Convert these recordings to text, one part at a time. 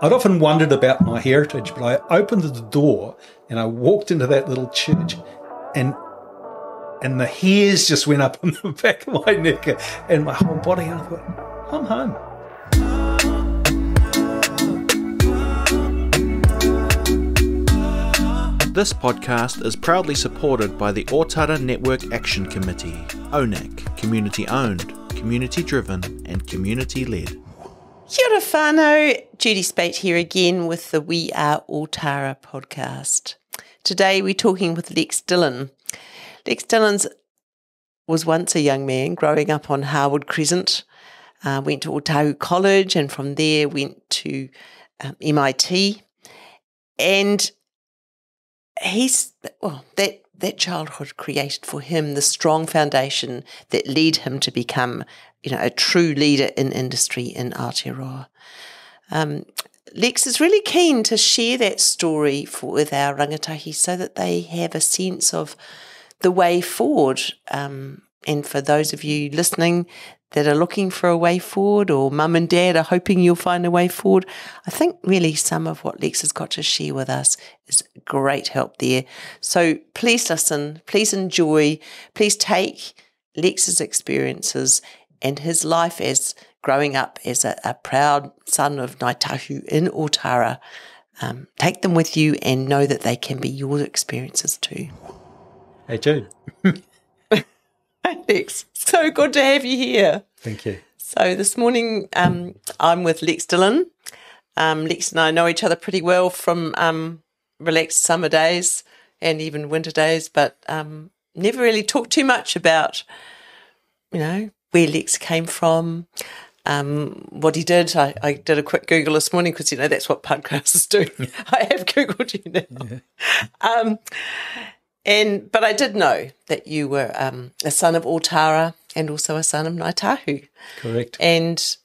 I'd often wondered about my heritage, but I opened the door and I walked into that little church, and the hairs just went up on the back of my neck and my whole body, and I thought, I'm home. This podcast is proudly supported by the Ōtara Network Action Committee, ONAC, community-owned, community-driven and community-led. Kia ora whānau, Judy Speight here again with the We Are Ōtara podcast. Today we're talking with Lex Dillon. Lex Dillon was once a young man growing up on Harwood Crescent, went to Otahuhu College and from there went to MIT, and that childhood created for him the strong foundation that led him to become, a true leader in industry in Aotearoa. Lex is really keen to share that story with our rangatahi so that they have a sense of the way forward. And for those of you listening that are looking for a way forward, or mum and dad are hoping you'll find a way forward, I think really some of what Lex has got to share with us is great help there. So please listen, please enjoy, please take Lex's experiences and his life as growing up as a proud son of Ngāi Tahu in Ōtara. Take them with you and know that they can be your experiences too. Hey, Jude. Hey, Lex. So good to have you here. Thank you. So this morning I'm with Lex Dillon. Lex and I know each other pretty well from relaxed summer days and even winter days, but never really talked too much about, where Lex came from, what he did. I did a quick Google this morning because, that's what podcasts do. I have Googled you now. Yeah. But I did know that you were a son of Ōtara and also a son of Ngāi Tahu. Correct. And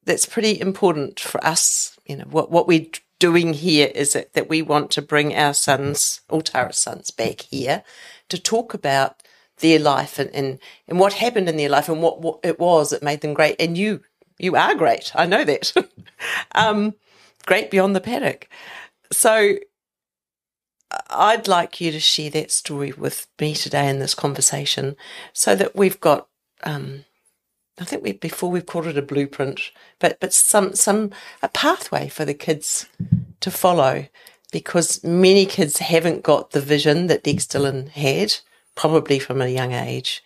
that's pretty important for us. What we're doing here is that we want to bring our sons, Ōtara sons, back here to talk about their life and what happened in their life and what it was that made them great. And you are great. I know that. Great beyond the paddock. So I'd like you to share that story with me today in this conversation so that we've got, I think we've called it a blueprint, but a pathway for the kids to follow, because many kids haven't got the vision that Lex Dillon had, probably from a young age.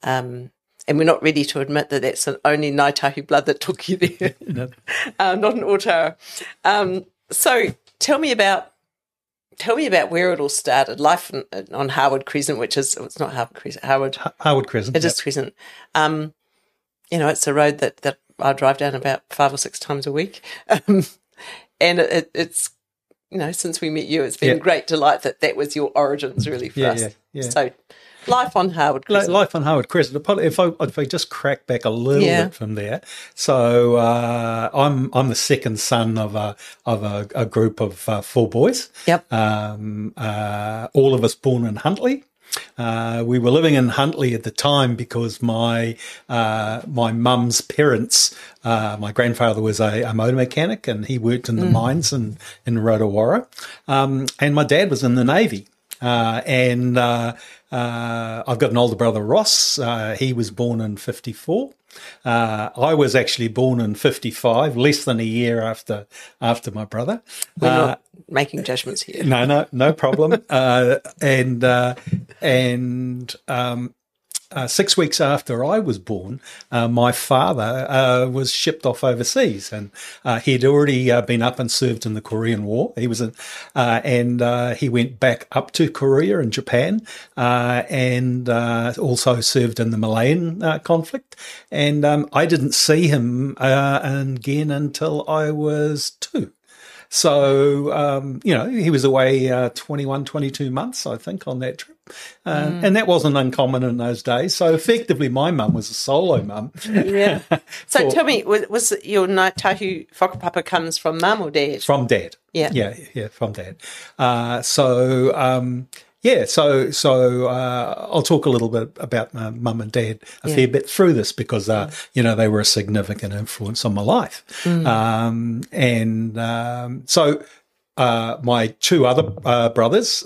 And we're not ready to admit that that's only Ngāi Tahu blood that took you there, no. Not an Ōtara. So tell me about where it all started. Life on Harwood Crescent, it's not Harwood Crescent, Harwood Crescent. It is Crescent. It's a road that I drive down about 5 or 6 times a week. And it's, since we met you, it's been a great delight that was your origins really for us. Yeah. So life on Harwood Crescent. Life on Harwood Crescent. If I just crack back a little bit from there. So I'm the second son of a group of 4 boys. Yep. All of us born in Huntly. We were living in Huntly at the time because my mum's parents, my grandfather was a motor mechanic and he worked in the mines in Rotowara, and my dad was in the Navy. And I've got an older brother, Ross. He was born in 54. I was actually born in 55, less than a year after my brother. We're not making judgments here. No problem. And 6 weeks after I was born, my father was shipped off overseas, and he'd already been up and served in the Korean War. He was he went back up to Korea and Japan, and also served in the Malayan conflict. And I didn't see him again until I was 2. So, he was away 21, 22 months, I think, on that trip. And that wasn't uncommon in those days. So effectively, my mum was a solo mum. Yeah. So tell me, was your Ngāi Tahu whakapapa comes from mum or dad? From dad. Yeah. Yeah, from dad. I'll talk a little bit about my mum and dad a fair bit through this because, they were a significant influence on my life. My two other brothers,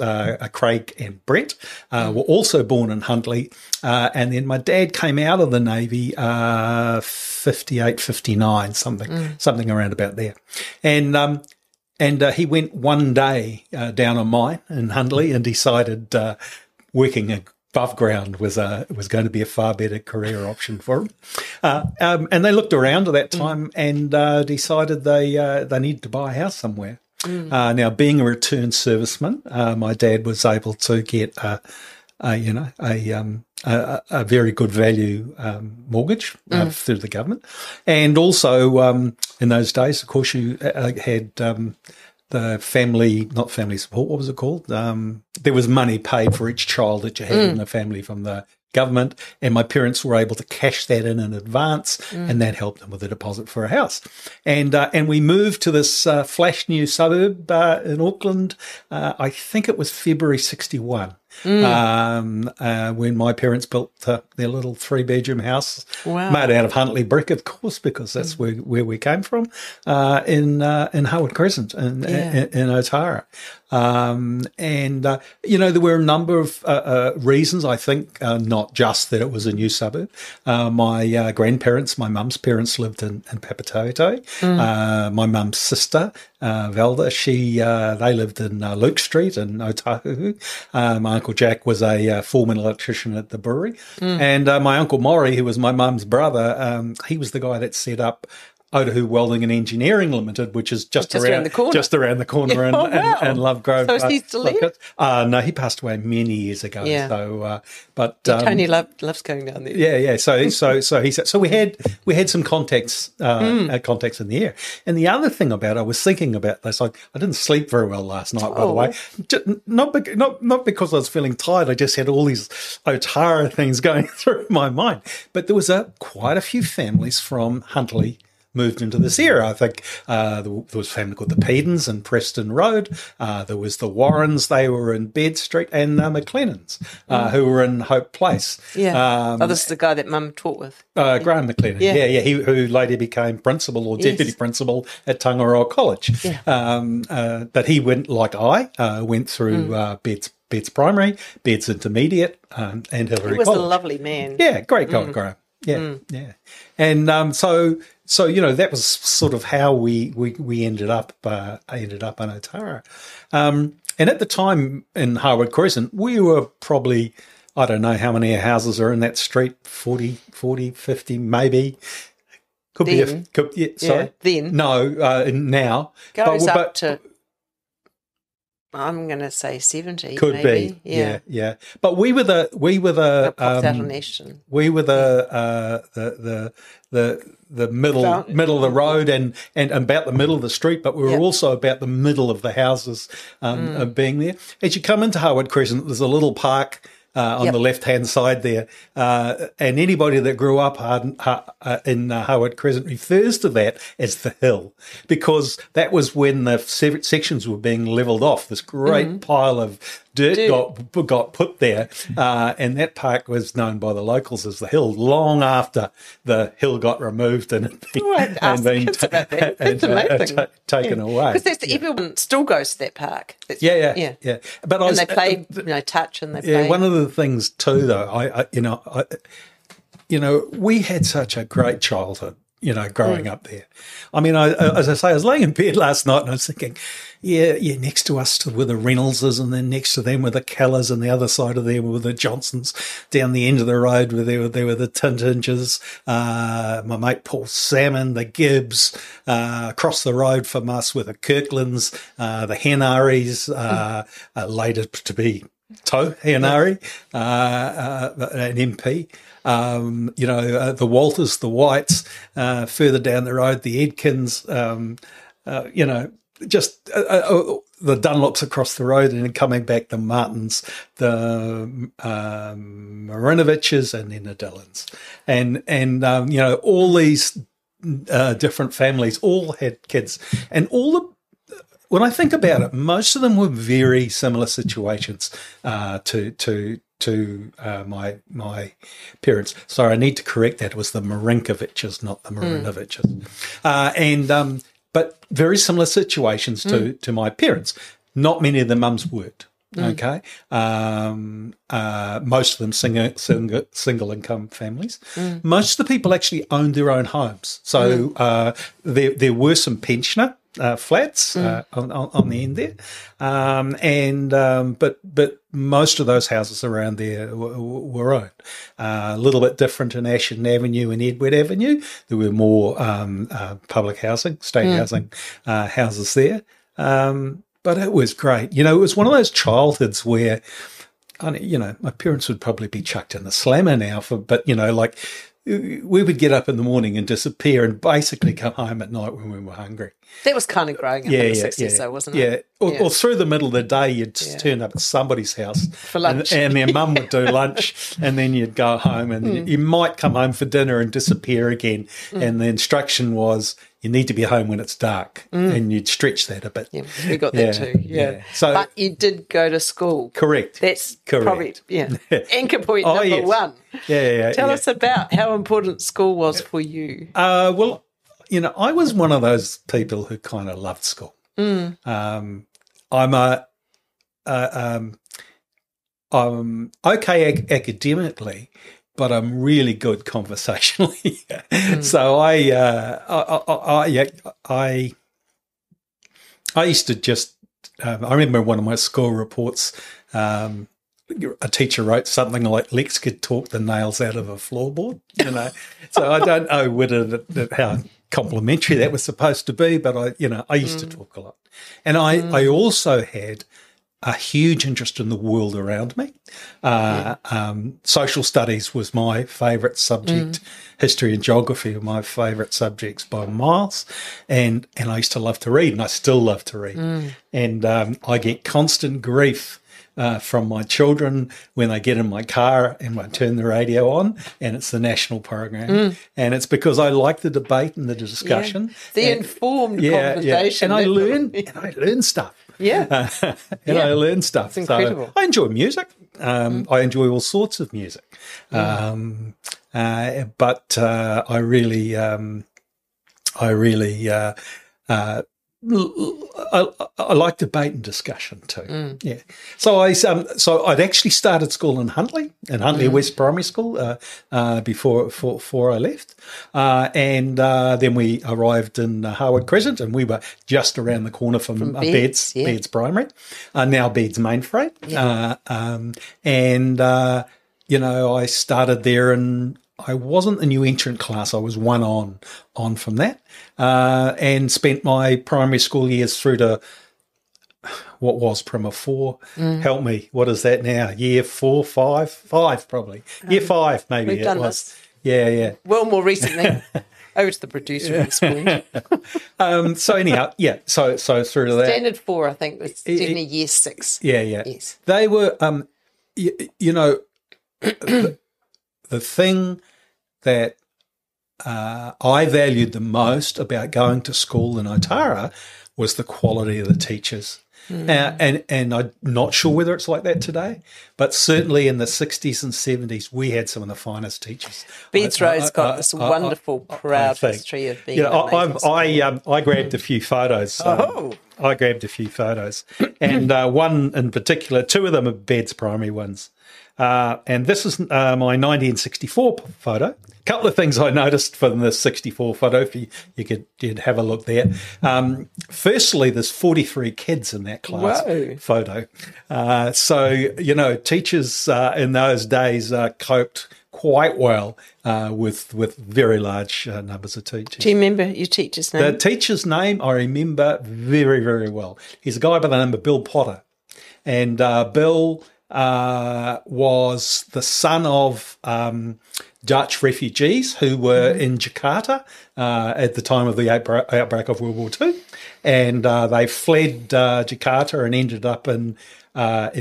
Craig and Brett, were also born in Huntly. And then my dad came out of the Navy 58, 59, something around about there. And he went one day down a mine in Huntly and decided working above ground was going to be a far better career option for him. And they looked around at that time and decided they needed to buy a house somewhere. Now, being a returned serviceman, my dad was able to get a very good value mortgage through the government, and also in those days, of course, you had the not family support. What was it called? There was money paid for each child that you had in the family from the government, and my parents were able to cash that in advance, and that helped them with a deposit for a house. And we moved to this flash new suburb in Auckland. I think it was February 61. When my parents built their little 3-bedroom house, made out of Huntly brick, of course, because that's where we came from, in Howard Crescent in Ōtara. There were a number of reasons, I think, not just that it was a new suburb. My grandparents, my mum's parents lived in Papatoetoe. My mum's sister, Velda, they lived in Luke Street in Otahuhu. My Uncle Jack was a foreman electrician at the brewery. And my Uncle Maury, who was my mum's brother, he was the guy that set up Otahuhu Welding and Engineering Limited, which is just around the corner, in Love Grove. So is he still there? No, he passed away many years ago. Yeah. So, Tony loves going down there. Yeah. So we had some contacts in the air. And the other thing about it, I was thinking about this. I didn't sleep very well last night, by the way. Not because I was feeling tired. I just had all these Ōtara things going through my mind. But there was quite a few families from Huntly moved into this area. I think there was a family called the Pedens in Preston Road. There was the Warrens, they were in Bed Street, and the McLennans, who were in Hope Place. Yeah. This is the guy that Mum taught with. Graham McLennan. Yeah. Who later became principal or deputy principal at Otahuhu College. Yeah. But he went, like went through Bed's Primary, Bed's Intermediate, and Hillary College. He was a lovely man. Yeah, great guy, Graham. Yeah. And so that was sort of how we ended up in Ōtara. And at the time in Howard Crescent, we were probably, I don't know how many houses are in that street, 40, 50 maybe. Could then. Sorry? Then. No, now. Goes up to, I'm going to say 70. Could maybe. Be, yeah. But we were the We were the middle of the road and about the middle of the street, but we were also about the middle of the houses being there. As you come into Howard Crescent, there's a little park on the left-hand side there, and anybody that grew up in Howard Crescent refers to that as the hill, because that was when the sections were being levelled off. This great pile of dirt got put there, and that park was known by the locals as the hill long after the hill got removed and been taken away. Because everyone still goes to that park. Yeah. But they play, touch, and they play. One of the things too, though, we had such a great childhood. Growing up there. I mean, as I say, I was laying in bed last night and I was thinking, next to us were the Reynoldses, and then next to them were the Kellers, and the other side of them were the Johnsons. Down the end of the road where there were the Tintinges, my mate Paul Salmon, the Gibbs. Across the road from us were the Kirklands, the Henaris, later to be Tau Henari, an MP. The Walters, the Whites, further down the road, the Edkins, just the Dunlops across the road, and then coming back, the Martins, the Marinoviches, and then the Dillons. And all these different families all had kids, and all when I think about it, most of them were very similar situations to my parents. Sorry, I need to correct that. It was the Marinkoviches, not the Marinoviches. But very similar situations to my parents. Not many of the mums worked. Okay, most of them single income families. Most of the people actually owned their own homes. So there were some pensioner flats on the end there, but most of those houses around there were owned. A little bit different in Ashton Avenue and Edward Avenue. There were more public housing, state housing houses there. But it was great. It was one of those childhoods where, my parents would probably be chucked in the slammer now but we would get up in the morning and disappear and basically come home at night when we were hungry. That was kind of growing up in the 60s, though, wasn't it? Yeah. Or through the middle of the day, you'd just turn up at somebody's house for lunch. And their mum would do lunch, and then you'd go home, and you might come home for dinner and disappear again. And the instruction was, you need to be home when it's dark, and you'd stretch that a bit. Yeah, we got that too, yeah. So, but you did go to school. Correct. That's probably, anchor point number one. Tell us about how important school was for you. Well, I was one of those people who kind of loved school. I'm okay academically, but I'm really good conversationally. So I used to just. I remember one of my school reports. A teacher wrote something like Lex could talk the nails out of a floorboard. So I don't know whether how complimentary that was supposed to be, but I used to talk a lot, and I also had a huge interest in the world around me. Social studies was my favourite subject. History and geography were my favourite subjects by miles. And I used to love to read, and I still love to read. And I get constant grief from my children when they get in my car and I turn the radio on and it's the national program. And it's because I like the debate and the discussion. The informed conversation. And I learn stuff. I learn stuff. It's incredible. So I enjoy music. I enjoy all sorts of music. But I really I like debate and discussion too. So I'd actually started school in Huntly West Primary School before I left, and then we arrived in Harwood Crescent, and we were just around the corner from Beds Primary, now Beds Mainframe, I started there and. I wasn't the new entrant class. I was one on from that, and spent my primary school years through to what was Primer 4. Help me, what is that now? Year 4, 5 probably. Year 5 maybe it was. Yeah. Well, more recently. Over to the producer of the school. So anyhow, so through to that. Standard 4, I think, was definitely year 6. Yeah. Yes. They were, the thing that I valued the most about going to school in Ōtara was the quality of the teachers. And I'm not sure whether it's like that today, but certainly in the 60s and 70s, we had some of the finest teachers. Beds Row's got this wonderful, proud history of being I grabbed a few photos. I grabbed a few photos. And one in particular, 2 of them are Beds primary ones. And this is my 1964 photo. A couple of things I noticed from the 64 photo, if you'd have a look there. Firstly, there's 43 kids in that class photo. So, teachers in those days coped quite well with very large numbers of teachers. Do you remember your teacher's name? The teacher's name I remember very, very well. He's a guy by the name of Bill Potter. And Bill was the son of Dutch refugees who were in Jakarta at the time of the outbreak of World War II, and they fled Jakarta and ended up in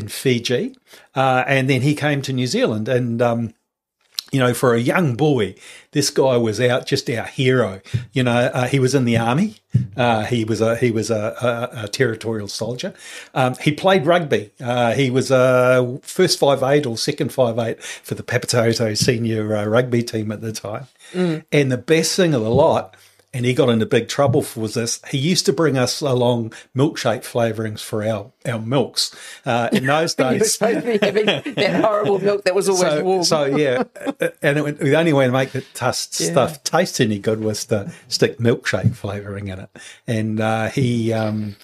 Fiji, and then he came to New Zealand, and for a young boy, this guy was just our hero. He was in the army. He was a territorial soldier. He played rugby. He was first 5'8" or second 5'8" for the Papatoetoe senior rugby team at the time. And the best thing of the lot, and he got into big trouble for this, he used to bring us along milkshake flavourings for our milks. In those days, you were supposed to be having that horrible milk that was always warm. So yeah, and the only way to make the stuff taste any good was to stick milkshake flavouring in it. And and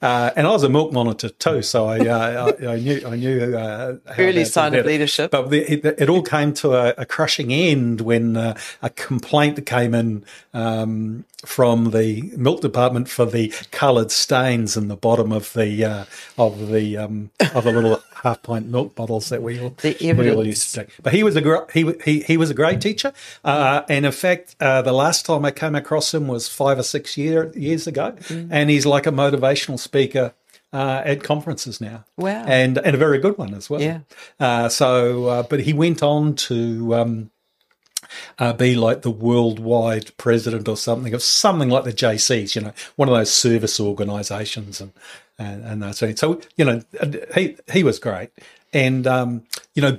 I was a milk monitor too, so I knew early sign of leadership. But it all came to a crushing end when a complaint came in from the milk department for the coloured stains in the bottom of the little half pint milk bottles that we all used to take. But he was he was a great teacher, and in fact, the last time I came across him was 5 or 6 years ago, and he's like a motivational speaker at conferences now. Wow, and a very good one as well. Yeah. But he went on to be like the worldwide president or something of something like the JCs, one of those service organisations and those things. So he was great, and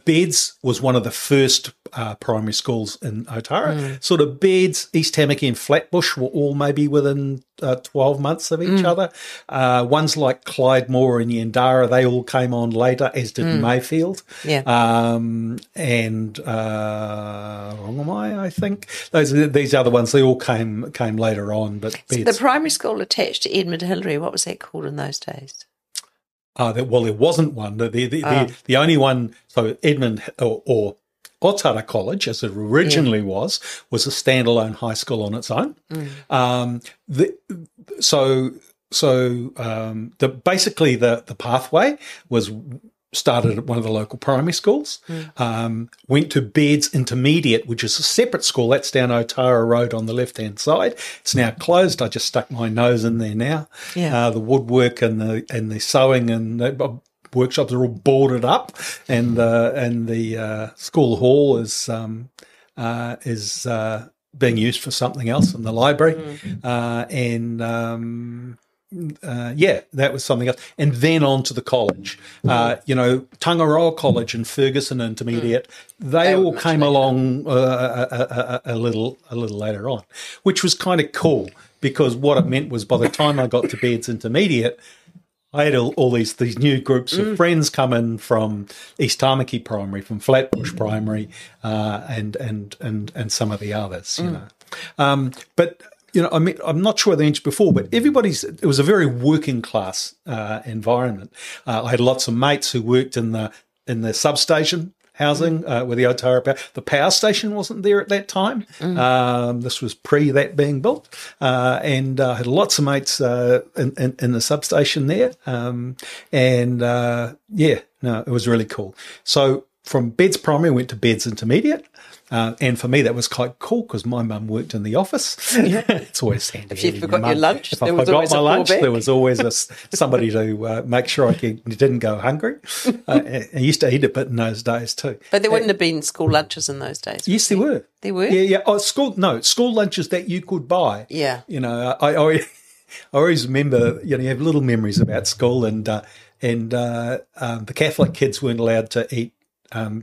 Beds was one of the first primary schools in Ōtara. Sort of Beds, East Tamaki and Flatbush were all maybe within 12 months of each other. Ones like Clydemore and Yandara, they all came on later, as did Mayfield. Yeah. And Rongamai, I think. These other ones, they all came later on. But so the primary school attached to Edmund Hillary, what was that called in those days? There wasn't one. The only one, so Edmund or Ōtara College, as it originally was a standalone high school on its own. Basically the pathway was started at one of the local primary schools, went to Beds Intermediate, which is a separate school. That's down Ōtara Road on the left-hand side. It's now closed. I just stuck my nose in there now. Yeah. The woodwork and the sewing and the workshops are all boarded up, and the school hall is being used for something else in the library, that was something else. And then on to the college. Tangaroa College and Ferguson Intermediate, they all came along a little later on, which was kind of cool, because what it meant was by the time I got to Beds Intermediate, I had all these new groups of friends come in from East Tamaki Primary, from Flatbush Primary, and some of the others, But I'm not sure the inch before, but it was a very working class environment. I had lots of mates who worked in the substation housing with the Ōtara Power. The power station wasn't there at that time. This was pre that being built, and I had lots of mates in the substation there. It was really cool. So from Beds Primary, I went to Beds Intermediate. And for me, that was quite cool because my mum worked in the office. Yeah. It's always handy. If you forgot your lunch, if I forgot my lunch, there was always somebody to make sure I didn't go hungry. I used to eat a bit in those days too. But there wouldn't have been school lunches in those days. Yes, there were. There were? Yeah. Oh, school lunches that you could buy. Yeah. I always remember, you have little memories about school, and the Catholic kids weren't allowed to eat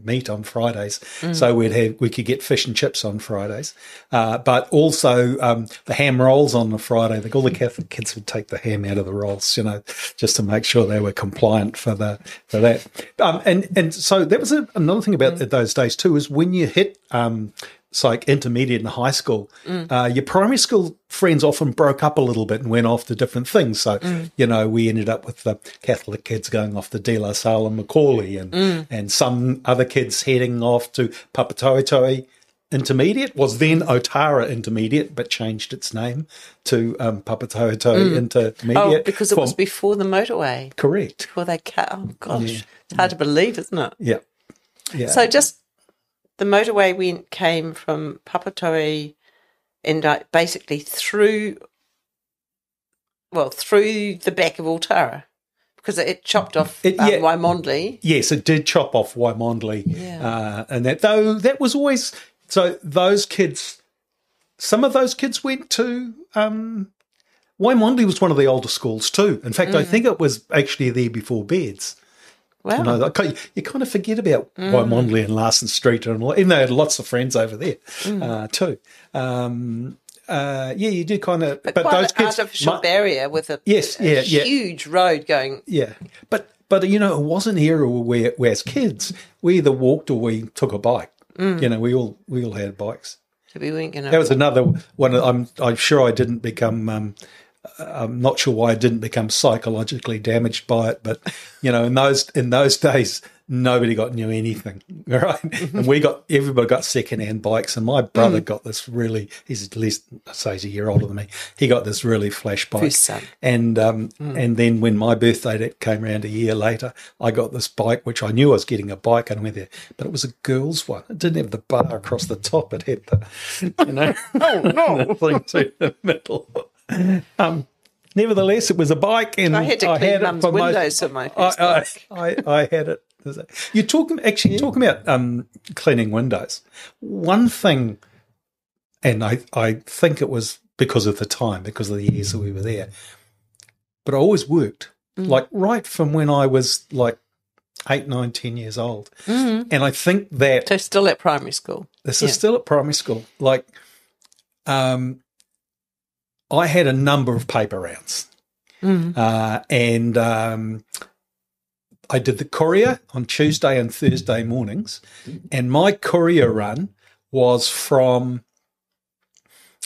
meat on Fridays, so we could get fish and chips on Fridays, but also the ham rolls on the Friday. All the Catholic kids would take the ham out of the rolls, just to make sure they were compliant for that. And so that was another thing about those days too, is when you hit it's like intermediate and high school, your primary school friends often broke up a little bit and went off to different things. So, we ended up with the Catholic kids going off to De La Salle and Macaulay, and some other kids heading off to Papatoetoe Intermediate, was then Ōtara Intermediate, but changed its name to Papatoetoe Intermediate. Oh, because it was before the motorway. Correct. Before they cut. Oh, gosh. It's hard to believe, isn't it? Yeah. So just the motorway came from Papatoetoe and basically through the back of Ōtara, because it chopped off yeah. Waimondley. Yes, it did chop off Waimondley. Yeah. And that was always, so those kids, some of those kids went to, Waimondley was one of the older schools too. In fact, I think it was actually there before Beds. Wow. You know, you kind of forget about Waimondley and Larson Street, and even though I had lots of friends over there too. Yeah, you do kind of. But quite those kids, artificial barrier with a huge road going. Yeah, but you know, it was an era where as kids we either walked or we took a bike. You know, we all had bikes. So we weren't going to. That was another one. I'm sure I didn't become. I'm not sure why I didn't become psychologically damaged by it, but you know, in those days, nobody knew anything, right? And everybody got second-hand bikes, and my brother got this really. He's at least, say, he's a year older than me. He got this really flash bike, and then when my birthday came around a year later, I got this bike, which I knew I was getting a bike, and I went there, but it was a girl's one. It didn't have the bar across the top. It had the, the thing through the middle. Nevertheless, it was a bike, and I had to clean Mum's windows for my first bike. I had it. You're talking about cleaning windows. One thing, and I think it was because of the time, because of the years that we were there, but I always worked, like right from when I was like 8, 9, 10 years old. And I think that... So still at primary school. This is still at primary school. Like, I had a number of paper rounds, and I did the courier on Tuesday and Thursday mornings, and my courier run was from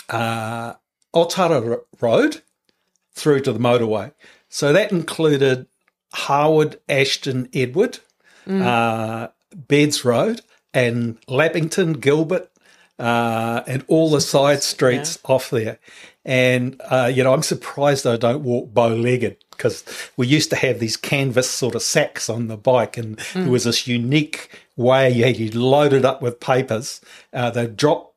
Ōtara Road through to the motorway. So that included Harwood, Ashton, Edward, Beds Road, and Lappington, Gilbert, and all the side streets off there. And, you know, I'm surprised I don't walk bow-legged, because we used to have these canvas sort of sacks on the bike, and there was this unique way you'd load it up with papers. They'd drop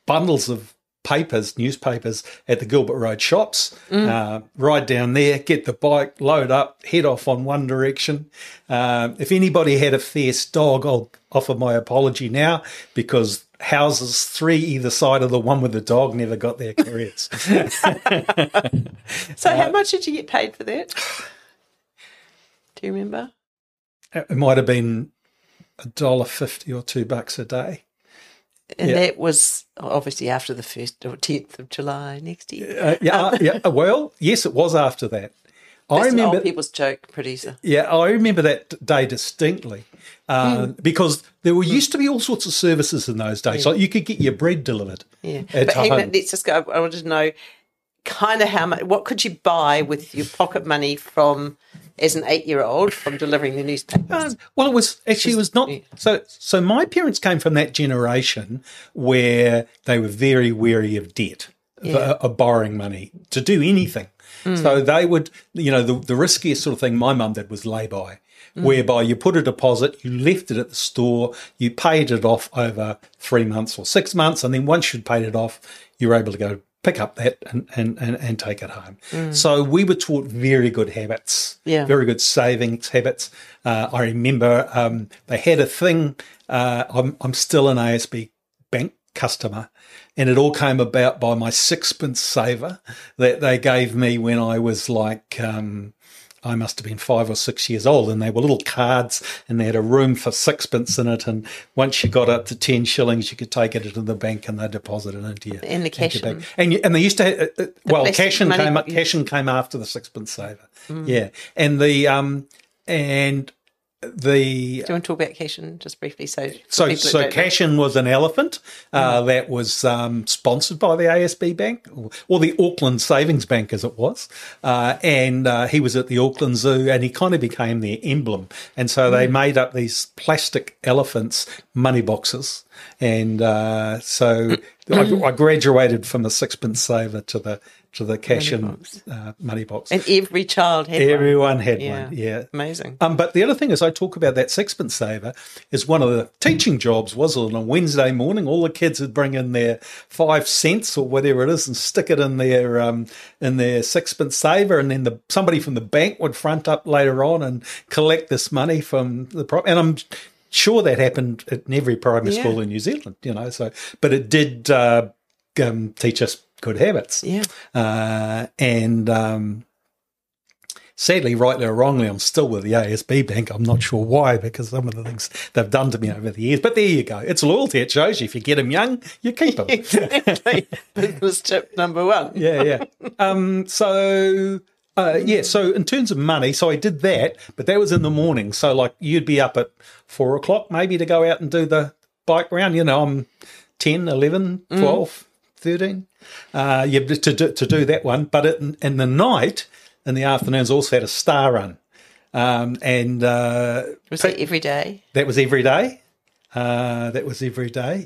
bundles of papers, newspapers, at the Gilbert Road shops, ride down there, get the bike, load up, head off on one direction. If anybody had a fierce dog, I'll offer my apology now, because houses 3 either side of the one with the dog never got their couriers. So how much did you get paid for that? Do you remember? It might have been $1.50 or $2 a day. And that was obviously after the 1st or 10th of July next year. Well, yes, it was after that. That's I remember old people's joke, producer. Yeah, I remember that day distinctly, because there used to be all sorts of services in those days. Like you could get your bread delivered. Yeah, but hang on, let's just go. I wanted to know kind of how much. What could you buy with your pocket money from, as an 8-year-old, from delivering the newspapers? Well, it was not. So my parents came from that generation where they were very wary of debt, of borrowing money to do anything. So they would, you know, the riskiest sort of thing my mum did was lay-by, whereby you put a deposit, you left it at the store, you paid it off over 3 months or 6 months, and then once you'd paid it off, you were able to go pick up that and take it home. So we were taught very good habits, very good savings habits. I remember they had a thing, I'm still an ASB bank customer, and it all came about by my sixpence saver that they gave me when I was like, I must have been 5 or 6 years old, and they were little cards, and they had a room for sixpence in it, and once you got up to 10 shillings, you could take it into the bank and they deposit it into your in the cash. And they used to have, cash came after the sixpence saver. And do you want to talk about Cashin just briefly? So Cashin was an elephant that was sponsored by the ASB Bank, or the Auckland Savings Bank as it was, and he was at the Auckland Zoo, and he kind of became their emblem. And so they made up these plastic elephants, money boxes, And so I graduated from the sixpence saver to the cash and money box. And every child had Everyone one. had one, yeah. Amazing. But the other thing is I talk about that sixpence saver is one of the teaching jobs was on a Wednesday morning. All the kids would bring in their 5 cents or whatever it is and stick it in their sixpence saver, and then somebody from the bank would front up later on and collect this money from the and I'm sure that happened in every primary school in New Zealand, So, but it did teach us good habits. Yeah. And sadly, rightly or wrongly, I'm still with the ASB Bank. I'm not sure why, because some of the things they've done to me over the years. But there you go. It's loyalty. It shows you if you get them young, you keep them. Exactly. Business tip number 1. Yeah. So in terms of money, so I did that, but that was in the morning. So like you'd be up at 4 o'clock maybe to go out and do the bike round. I'm 10, 11, 12, 13. To do that one. But in the night, in the afternoons, also had a star run. Was that every day? That was every day.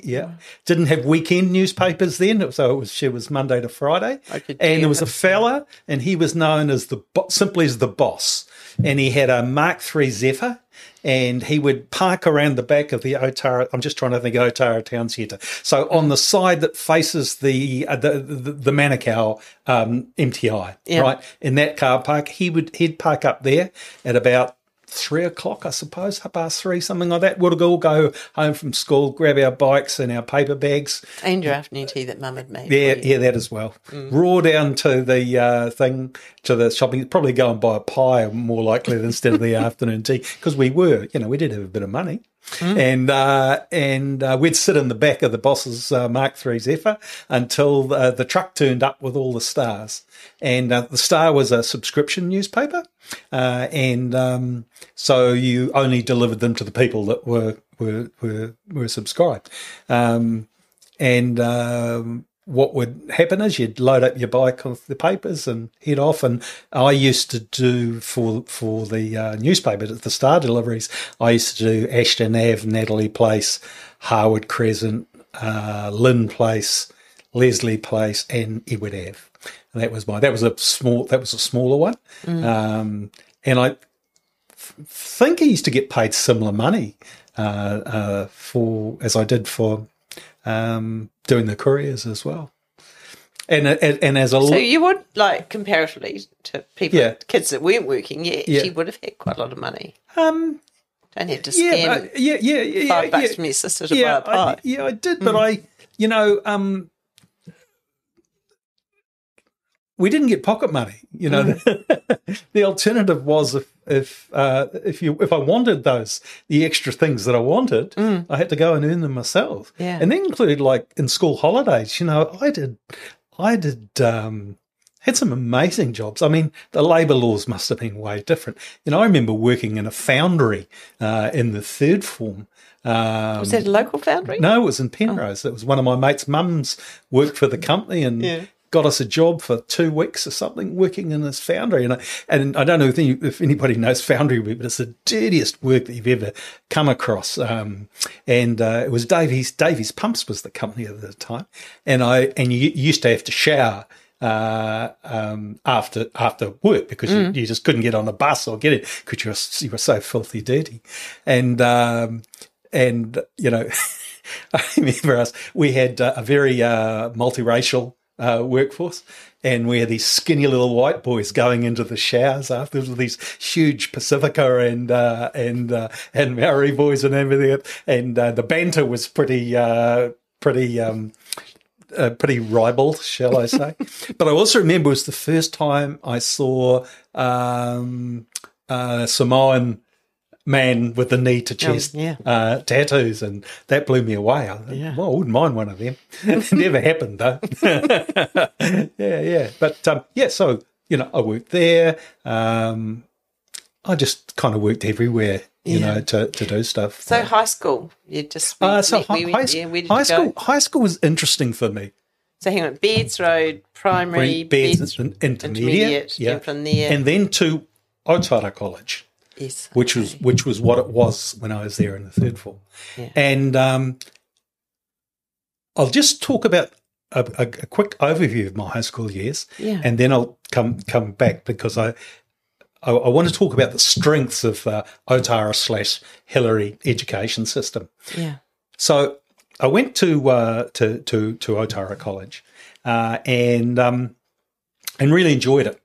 Yeah. Didn't have weekend newspapers then, so it was Monday to Friday. And there was a fella, and he was known as simply as the boss. And he had a Mark III Zephyr, and he would park around the back of the Ōtara. I'm just trying to think of Ōtara Town Centre. So on the side that faces the Manukau MTI, right? In that car park, he'd park up there at about 3 o'clock, I suppose, 3:30, something like that. We'll all go home from school, grab our bikes and our paper bags. And your afternoon tea that Mum had made. Yeah, that as well. Raw down to the shopping, probably go and buy a pie more likely instead of the afternoon tea, because we did have a bit of money. And we'd sit in the back of the boss's Mark III Zephyr until the truck turned up with all the stars. And the Star was a subscription newspaper, so you only delivered them to the people that were subscribed. What would happen is you'd load up your bike with the papers and head off. And I used to do for the newspaper, the Star deliveries, I used to do Ashton Ave, Natalie Place, Harwood Crescent, Lynn Place, Leslie Place, and Edward Ave. And that was a smaller one. And I think I used to get paid similar money as I did for doing the couriers as well. And as a so you would, like, comparatively to people, kids that weren't working, she would have had quite a lot of money. Don't have to scam $5 from your sister to buy a pie. I did, but we didn't get pocket money. The alternative was if I wanted the extra things that I wanted, I had to go and earn them myself. Yeah. And that included, like, in school holidays. I had some amazing jobs. I mean, the labour laws must have been way different. I remember working in a foundry in the third form. Was that a local foundry? No, it was in Penrose. It was one of my mates' mums worked for the company and got us a job for 2 weeks or something working in this foundry. And I don't know if anybody knows foundry work, but it's the dirtiest work that you've ever come across. It was Davies Pumps was the company at the time. And you used to have to shower after work because you just couldn't get on a bus or get it because you were so filthy dirty. And I remember we had a very multiracial workforce, and we had these skinny little white boys going into the showers afterwards with these huge Pacifica and Maori boys and everything, and the banter was pretty ribald, shall I say. But I also remember it was the first time I saw a Samoan man with the knee to chest tattoos, and that blew me away. I wouldn't mind one of them. It never happened though. But so I worked there. I just kind of worked everywhere, to do stuff. So high school, you just high school was interesting for me. So hang on, Beards Road, primary, Beards intermediate, and from there, and then to Ōtara College. Yes, which was what it was when I was there in the third form. Yeah. And I'll just talk about a quick overview of my high school years, and then I'll come back because I want to talk about the strengths of Ōtara/Hillary education system. Yeah. So I went to Ōtara College and really enjoyed it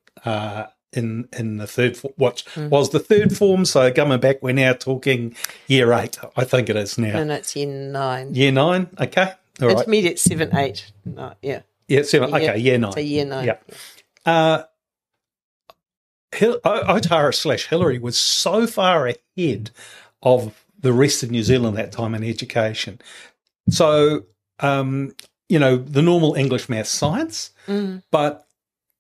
in the third what was the third form. So coming back, we're now talking year 8. I think it is now. And it's year 9. Year 9. Okay. All right. Intermediate 7, 8. No, yeah. Yeah, 7. Okay, year 9. So year 9. Yeah. Ōtara/Hillary was so far ahead of the rest of New Zealand that time in education. So, the normal English, maths, science, but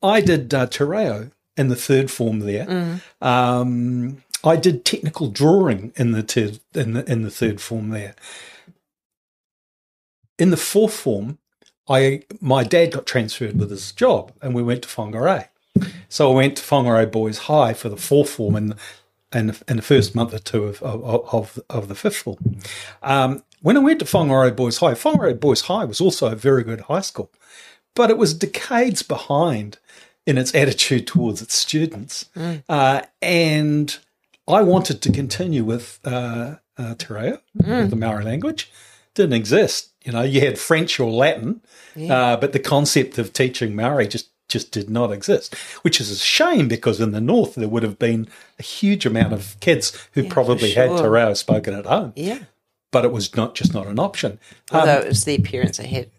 I did te reo in the third form there. I did technical drawing in the third form there. In the fourth form, my dad got transferred with his job, and we went to Whangarei. So I went to Whangarei Boys High for the fourth form in the first month or two of the fifth form. When I went to Whangarei Boys High was also a very good high school, but it was decades behind in its attitude towards its students. And I wanted to continue with te reo, with the Maori language. Didn't exist. You had French or Latin, but the concept of teaching Maori just did not exist, which is a shame because in the north there would have been a huge amount of kids who probably had te reo spoken at home. Yeah. But it was just not an option. Although it was their parents that had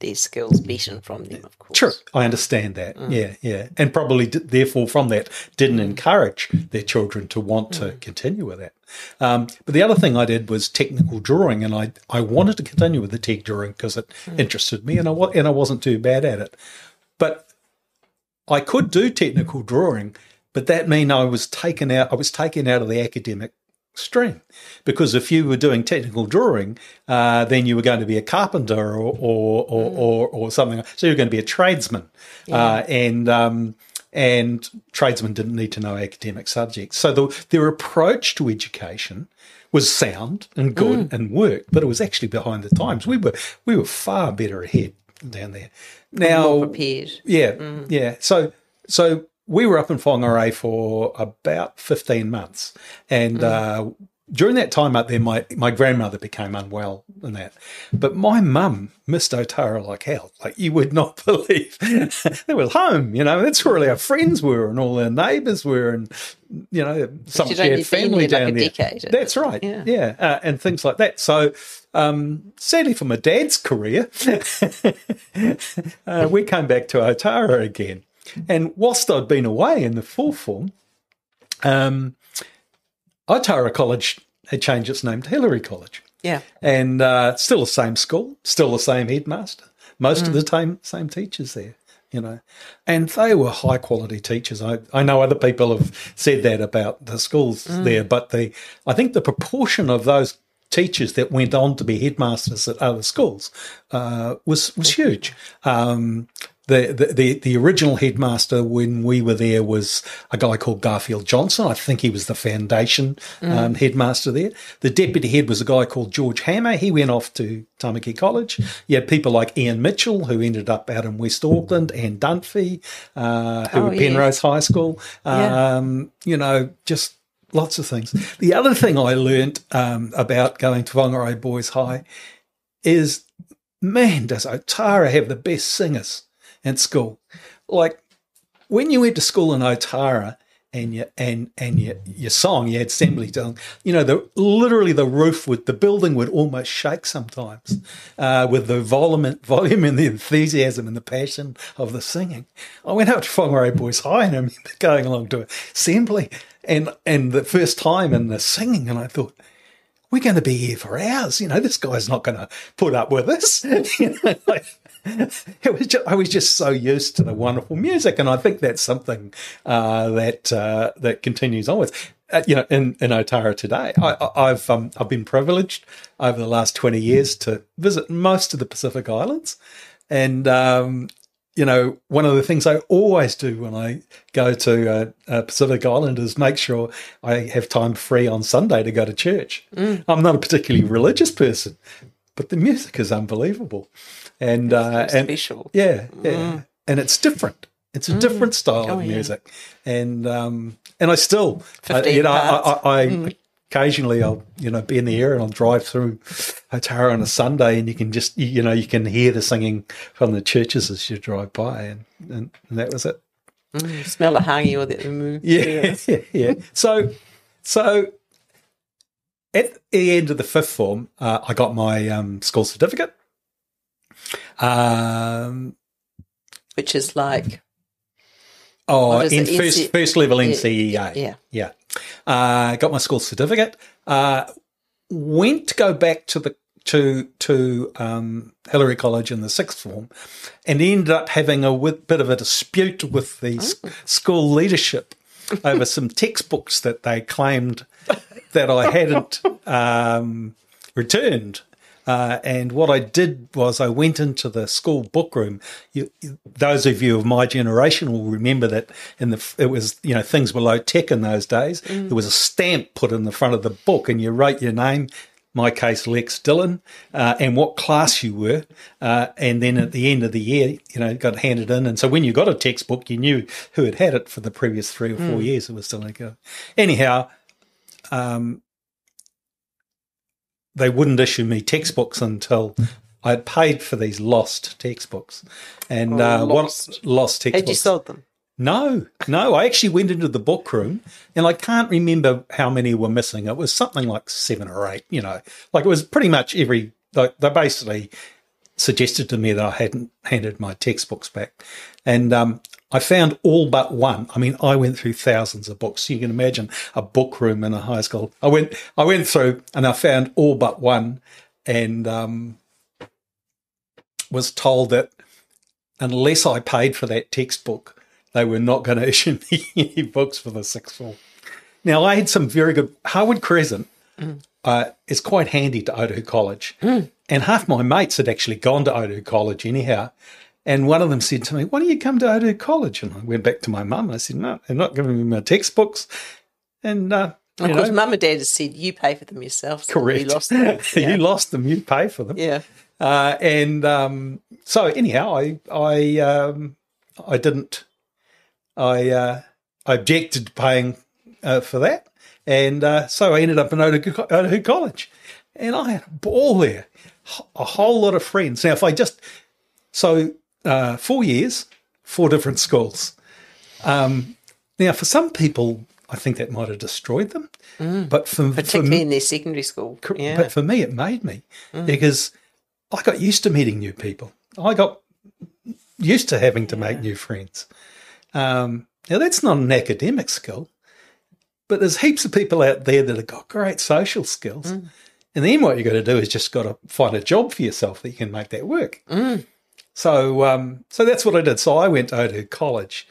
these skills beaten from them, of course. True, I understand that. Yeah. And probably, therefore, from that, didn't encourage their children to want to continue with that. But the other thing I did was technical drawing, and I wanted to continue with the tech drawing because it interested me, and I wasn't too bad at it. But I could do technical drawing, but that meant I was taken out of the academic stream, because if you were doing technical drawing, then you were going to be a carpenter or something. So you're going to be a tradesman, and tradesmen didn't need to know academic subjects. So their approach to education was sound and good and worked, but it was actually behind the times. We were far better ahead down there. Now, more prepared. Yeah. So we were up in Whangarei for about 15 months. And during that time up there, my grandmother became unwell and that. But my mum missed Ōtara like hell. Like, you would not believe. It was home, that's where all our friends were and all our neighbours were, and, some shared family down there. Decade, that's right. Yeah. And things like that. So, sadly for my dad's career, we came back to Ōtara again. And whilst I'd been away in the fourth form, Ōtara College had changed its name to Hillary College. Yeah. And still the same school, still the same headmaster, most of the same teachers there, And they were high-quality teachers. I know other people have said that about the schools there, but I think the proportion of those teachers that went on to be headmasters at other schools was huge. The original headmaster when we were there was a guy called Garfield Johnson. I think he was the foundation headmaster there. The deputy head was a guy called George Hammer. He went off to Tamaki College. You had people like Ian Mitchell, who ended up out in West Auckland, and Dunphy, who were Penrose High School. Just lots of things. The other thing I learnt about going to Whangarei Boys High is, man, does Ōtara have the best singers at school. Like, when you went to school in Ōtara and your song, you had assembly song, literally the building would almost shake sometimes with the volume and the enthusiasm and the passion of the singing. I went up to Whangarei Boys High and I remember going along to assembly and the first time in the singing, and I thought, we're going to be here for hours. This guy's not going to put up with us. I was just so used to the wonderful music, and I think that's something that continues onwards. In Ōtara today, I've been privileged over the last 20 years to visit most of the Pacific Islands, and one of the things I always do when I go to a Pacific Island is make sure I have time free on Sunday to go to church. I'm not a particularly religious person, but the music is unbelievable. And special. Yeah. And it's different. It's a different style of music. And I still, I occasionally I'll, be in the area and I'll drive through Ōtara on a Sunday, and you can just, you can hear the singing from the churches as you drive by, and that was it. Smell the hangi or the Yeah. So at the end of the fifth form, I got my school certificate. Which is like... in first level NCEA. Yeah. Got my school certificate. Went to go back to Hillary College in the sixth form, and ended up having a bit of a dispute with the school leadership over some textbooks that they claimed that I hadn't returned. And what I did was I went into the school book room. Those of you of my generation will remember that it was things were low tech in those days. There was a stamp put in the front of the book, and you wrote your name. My case, Lex Dillon, and what class you were, and then at the end of the year, it got handed in. And so when you got a textbook, you knew who had had it for the previous 3 or 4 years. It was still go. Anyhow. They wouldn't issue me textbooks until I had paid for these lost textbooks. And lost textbooks. Had you sold them? No. I actually went into the book room, and I can't remember how many were missing. It was something like 7 or 8, Like it was pretty much they basically suggested to me that I hadn't handed my textbooks back. And I found all but one. I mean, I went through thousands of books. You can imagine a book room in a high school. I went through and I found all but one, and was told that unless I paid for that textbook, they were not going to issue me any books for the sixth form. Now, I had some very good... Harwood Crescent is quite handy to Otahuhu College. And half my mates had actually gone to Otahuhu College anyhow. And one of them said to me, "Why don't you come to Otahuhu College?" And I went back to my mum and I said, "No, they're not giving me my textbooks." And, of course, Mum and Dad has said, you pay for them yourself. So correct. You lost them. Yeah. You lost them, you pay for them. Yeah. So anyhow, I didn't... I objected to paying for that, and so I ended up in Otahuhu College, and I had a ball there, a whole lot of friends. Now, 4 years, 4 different schools. Now, for some people, I think that might have destroyed them, but particularly in their secondary school. Yeah. But for me, it made me, because I got used to meeting new people. I got used to having to make new friends. Now, that's not an academic skill, but there's heaps of people out there that have got great social skills. And then what you've got to do is just got to find a job for yourself that you can make that work. So that's what I did. So I went to Otahuhu College,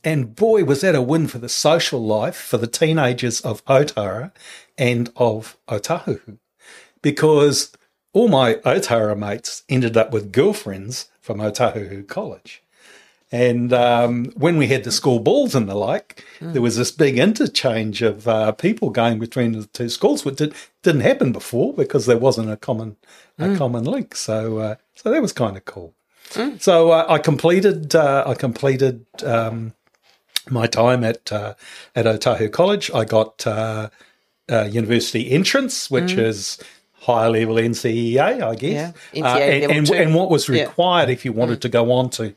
and boy, was that a win for the social life for the teenagers of Ōtara and of Otahuhu, because all my Ōtara mates ended up with girlfriends from Otahuhu College. And when we had the school balls and the like, there was this big interchange of people going between the two schools, which didn't happen before because there wasn't a common link. So that was kind of cool. So I completed my time at Otahuhu College. I got university entrance, which is higher level NCEA, I guess. Yeah, and what was required if you wanted to go on to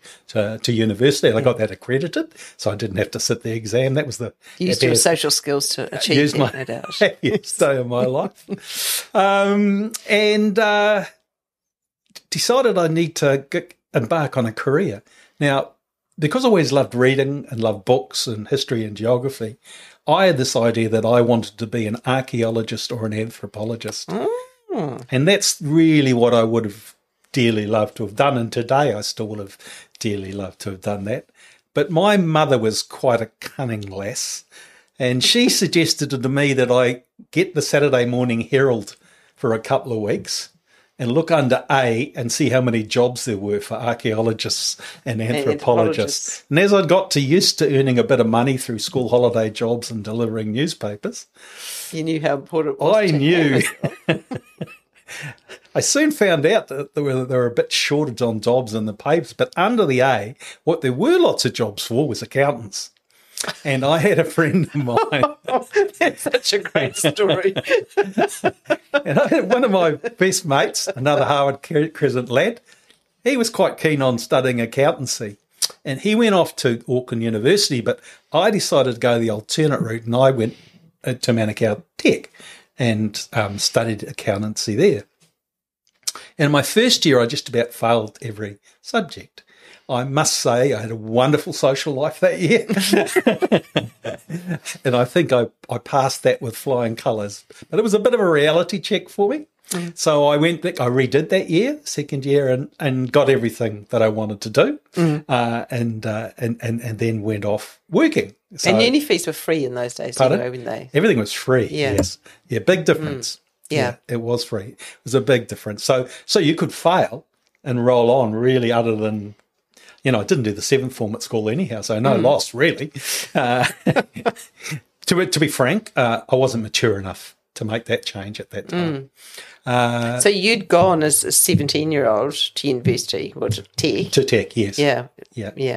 university. And I got that accredited, so I didn't have to sit the exam. That was used your social skills to achieve that, no doubt. Day of my life. And decided I need to embark on a career. Now, because I always loved reading and loved books and history and geography, I had this idea that I wanted to be an archaeologist or an anthropologist. And that's really what I would have dearly loved to have done. And today I still would have dearly loved to have done that. But my mother was quite a cunning lass, and she suggested to me that I get the Saturday Morning Herald for a couple of weeks and look under A and see how many jobs there were for archaeologists and anthropologists. And as I got used to earning a bit of money through school holiday jobs and delivering newspapers, you knew how important it was. I knew. I soon found out that there were a bit shortage on jobs in the papers, but under the A, what there were lots of jobs for was accountants. And I had a friend of mine. That's such a great story. And I had one of my best mates, another Harvard Crescent lad. He was quite keen on studying accountancy. And he went off to Auckland University, but I decided to go the alternate route, and I went to Manukau Tech and studied accountancy there. And my first year, I just about failed every subject. I must say I had a wonderful social life that year. And I think I passed that with flying colours. But it was a bit of a reality check for me. Mm. So I redid that year, second year, and got everything that I wanted to do, and then went off working. So, and uni fees were free in those days, anyway, weren't they? Everything was free. Yeah. Yes, yeah, big difference. Yeah, it was free. It was a big difference. So you could fail and roll on, really, other than, I didn't do the seventh form at school anyhow, so no loss really. To be frank, I wasn't mature enough to make that change at that time. So you'd gone as a 17-year-old to university, or to Tech? To Tech, yes. Yeah.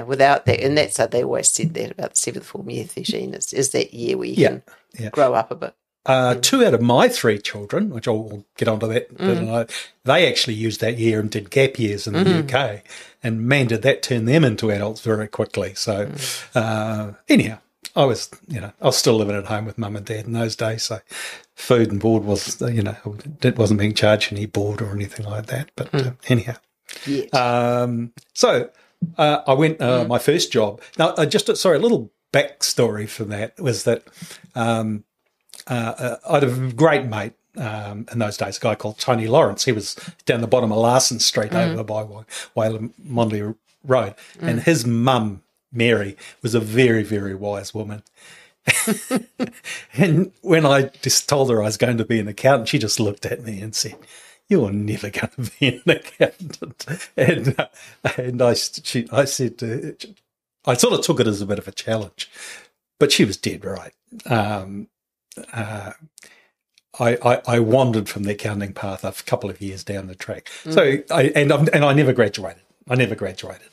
Without that, and that's how they always said that about the seventh form year, 13, is that year where you can grow up a bit. 2 out of my 3 children, which I'll get onto that, they actually used that year and did gap years in the UK, and man, did that turn them into adults very quickly. So anyhow, I was still living at home with mum and dad in those days, so food and board was, it wasn't being charged any board or anything like that. But anyhow, so I went my first job. Now, a little backstory for that was that I had a great mate in those days, a guy called Tony Lawrence. He was down the bottom of Larson Street over by Wailamondley Road, and his mum, Mary, was a very, very wise woman. And when I just told her I was going to be an accountant, she just looked at me and said, "You're never going to be an accountant." And I said, I sort of took it as a bit of a challenge, but she was dead right. I wandered from the accounting path a couple of years down the track. So I never graduated. I never graduated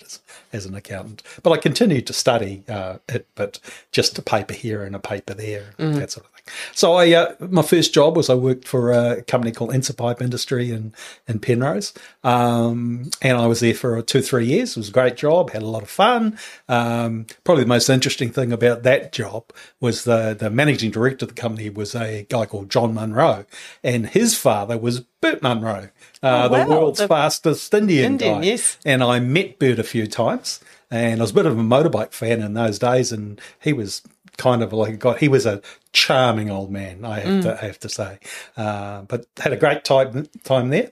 as an accountant, but I continued to study it, but just a paper here and a paper there, that sort of thing. So my first job was I worked for a company called Pipe Industry in Penrose, and I was there for 2-3 years. It was a great job, had a lot of fun. Probably the most interesting thing about that job was the managing director of the company was a guy called John Munro, and his father was Bert Munro, the world's fastest Indian guy. Yes. And I met Bert a few times, and I was a bit of a motorbike fan in those days, and he was kind of like a guy. He was a charming old man, I have to say, but had a great time there.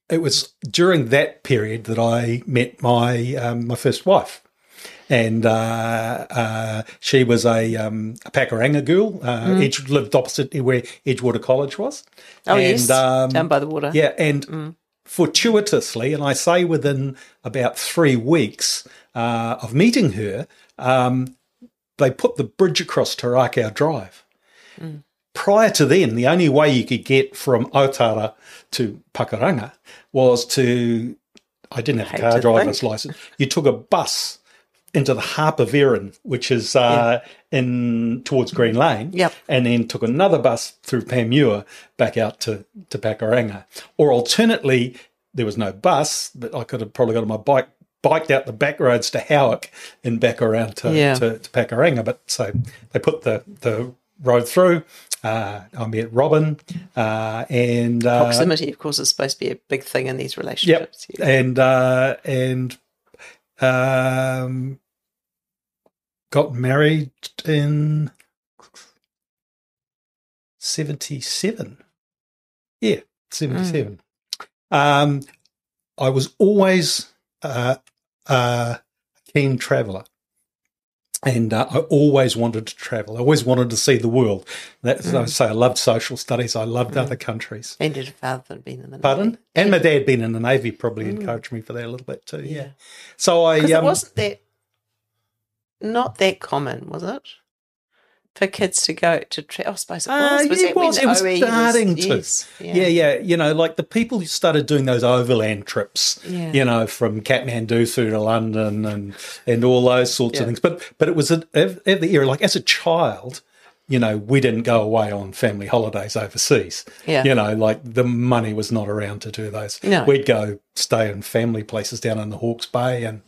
It was during that period that I met my first wife. And she was a Pakuranga girl. Lived opposite where Edgewater College was. Oh, yes, down by the water. Yeah, and fortuitously, and I say within about 3 weeks of meeting her, they put the bridge across Te Rakau Drive. Prior to then, the only way you could get from Ōtara to Pakuranga was I didn't have a car driver's license. You took a bus into the Harper Veron, which is in towards Green Lane, and then took another bus through Panmure back out to Pakuranga. Or alternately, there was no bus, but I could have probably got on my biked out the back roads to Howick and back around to Pakuranga. But so they put the road through. I met Robin, and proximity, of course, is supposed to be a big thing in these relationships. Yep. And got married in 77. Yeah, 77. I was always a keen traveller, and I always wanted to travel. I always wanted to see the world. That's I say I loved social studies. I loved other countries. And did your father been in the Navy? Pardon? And my dad been in the Navy, probably encouraged me for that a little bit too. Yeah. So it wasn't not that common, was it? for kids to go to I suppose it was. It was starting to. Yes, yeah. You know, like the people who started doing those overland trips, you know, from Kathmandu through to London and all those sorts of things. But it was at the era, like as a child, you know, we didn't go away on family holidays overseas. Yeah. You know, like the money was not around to do those. No. We'd go stay in family places down in the Hawke's Bay and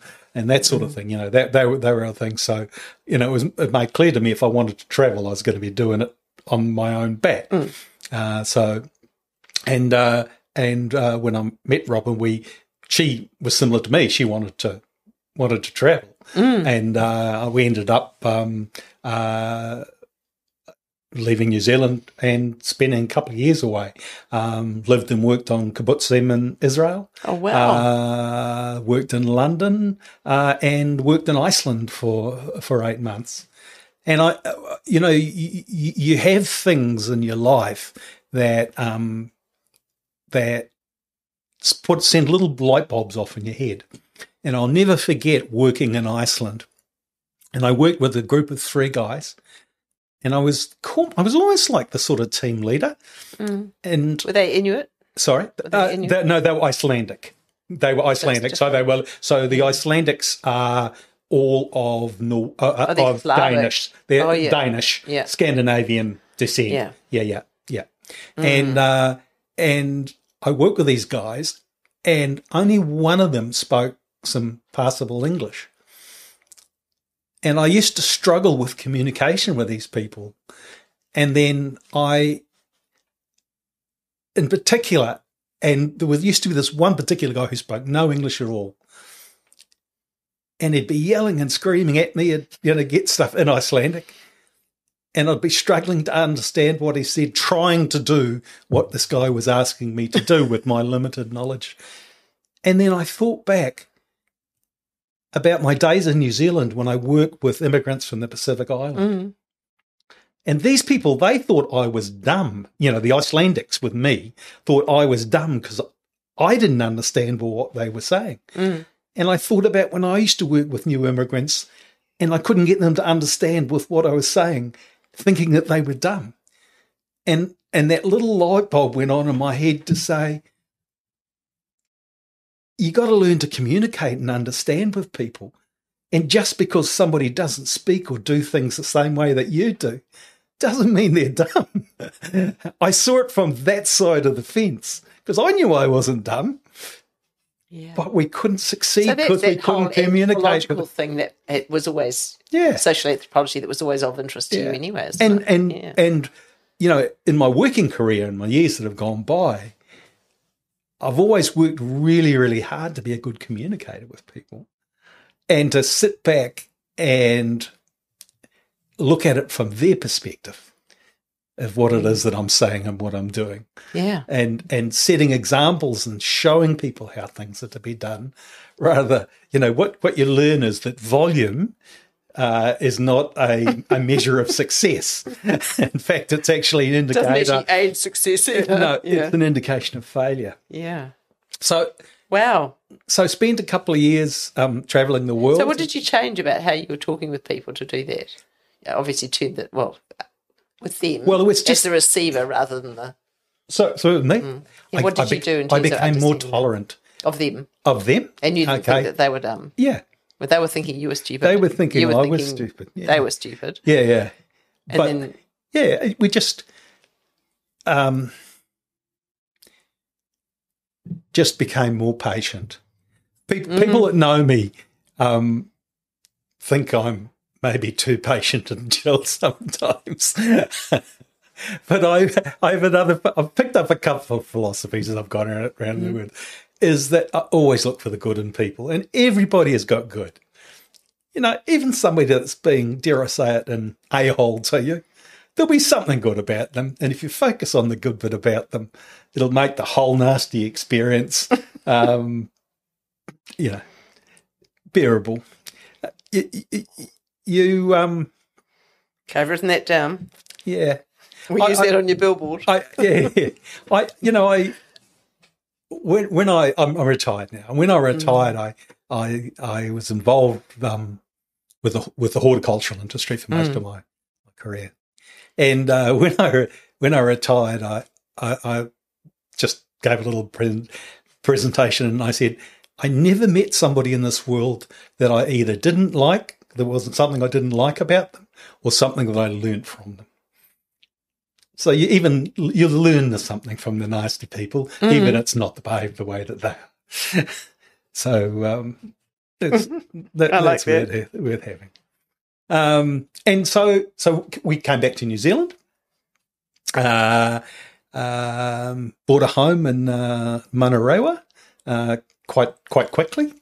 that sort of thing, you know, they were other things. So, you know, it made clear to me if I wanted to travel, I was going to be doing it on my own bat. When I met Robin, she was similar to me. She wanted to travel, and we ended up leaving New Zealand and spending a couple of years away. Lived and worked on kibbutzim in Israel. Oh, wow. Worked in London and worked in Iceland for 8 months. And you know, you have things in your life that send little light bulbs off in your head. And I'll never forget working in Iceland. And I worked with a group of 3 guys. And I was almost like the sort of team leader. And were they Inuit? Sorry, no, they were Icelandic. So the Icelandics are all of Danish. They're Danish, Scandinavian descent. Yeah. And I worked with these guys, and only one of them spoke some passable English. And I used to struggle with communication with these people. And then in particular, and there used to be this one particular guy who spoke no English at all. And he'd be yelling and screaming at me and, you know, get stuff in Icelandic. And I'd be struggling to understand what he said, trying to do what this guy was asking me to do with my limited knowledge. And then I thought back about my days in New Zealand when I worked with immigrants from the Pacific Island. And these people, they thought I was dumb. You know, the Icelandics with me thought I was dumb because I didn't understand what they were saying. And I thought about when I used to work with new immigrants and I couldn't get them to understand with what I was saying, thinking that they were dumb. And that little light bulb went on in my head to say, you got to learn to communicate and understand with people. And just because somebody doesn't speak or do things the same way that you do doesn't mean they're dumb. I saw it from that side of the fence because I knew I wasn't dumb, but we couldn't succeed because we couldn't communicate. Anthropological thing that it was always social anthropology that was always of interest to you anyway. And you know, in my working career, in my years that have gone by, I've always worked really, really hard to be a good communicator with people and to sit back and look at it from their perspective of what it is that I'm saying and what I'm doing. Yeah. And setting examples and showing people how things are to be done. Rather, you know, what you learn is that volume is not a measure of success. In fact, it's actually an indicator. Doesn't actually aid success either. No, it's an indication of failure. Yeah. So, wow. So spent a couple of years travelling the world. So what did you change about how you were talking with people to do that? Obviously, with them. Well, it was just as the receiver rather than the. So with me, what did you do in terms of I became more tolerant of them. Of them, and you didn't think that they were dumb. Yeah. But they were thinking you were stupid. They were thinking I was stupid. Yeah. They were stupid. Yeah. And then we just became more patient. People that know me think I'm maybe too patient and chill sometimes. But I've picked up a couple of philosophies as I've gone around the world, is that I always look for the good in people, and everybody has got good. You know, even somebody that's being, dare I say it, an a-hole to you, there'll be something good about them. And if you focus on the good bit about them, it'll make the whole nasty experience, bearable. I've written that down. Yeah. We use that on your billboard. When I'm retired now. When I retired, I was involved with the horticultural industry for most of my career. And when I retired, I just gave a little presentation, and I said, I never met somebody in this world that I either didn't like, there wasn't something I didn't like about them, or something that I learnt from them. So you learn something from the nasty people, even it's not behave the way that they are. So that's worth having. And so we came back to New Zealand, bought a home in Manarewa quite quickly.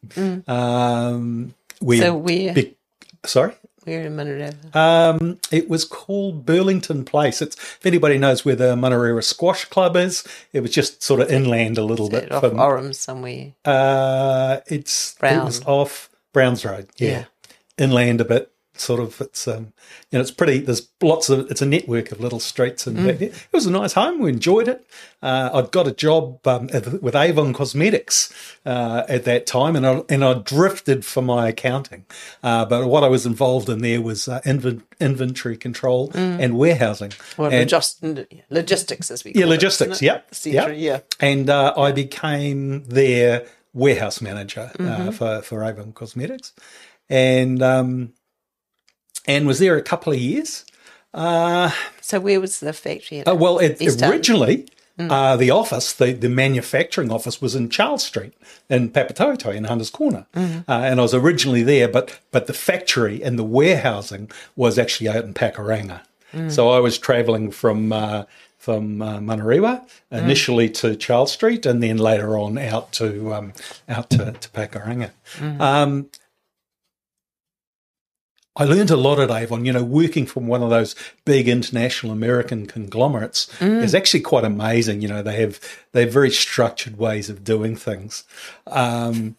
Sorry? Where in Manarewa? It was called Burlington Place. If anybody knows where the Manarewa Squash Club is, it was just sort of inland a little bit. Off Orem somewhere? It was off Browns Road, yeah. Inland a bit. Sort of, it's pretty. There's it's a network of little streets, and it was a nice home. We enjoyed it. I'd got a job with Avon Cosmetics at that time, and I drifted for my accounting. But what I was involved in there was inventory control and warehousing. Well, logistics, as we call logistics, yeah. And I became their warehouse manager for Avon Cosmetics, and was there a couple of years. So where was the factory? Originally, the office, the manufacturing office, was in Charles Street in Papatoetoe in Hunters Corner. And I was originally there, but the factory and the warehousing was actually out in Pakuranga. So I was travelling from Manarewa initially to Charles Street, and then later on out to Pakuranga. I learned a lot at Avon. Working from one of those big international American conglomerates is actually quite amazing. They have very structured ways of doing things. But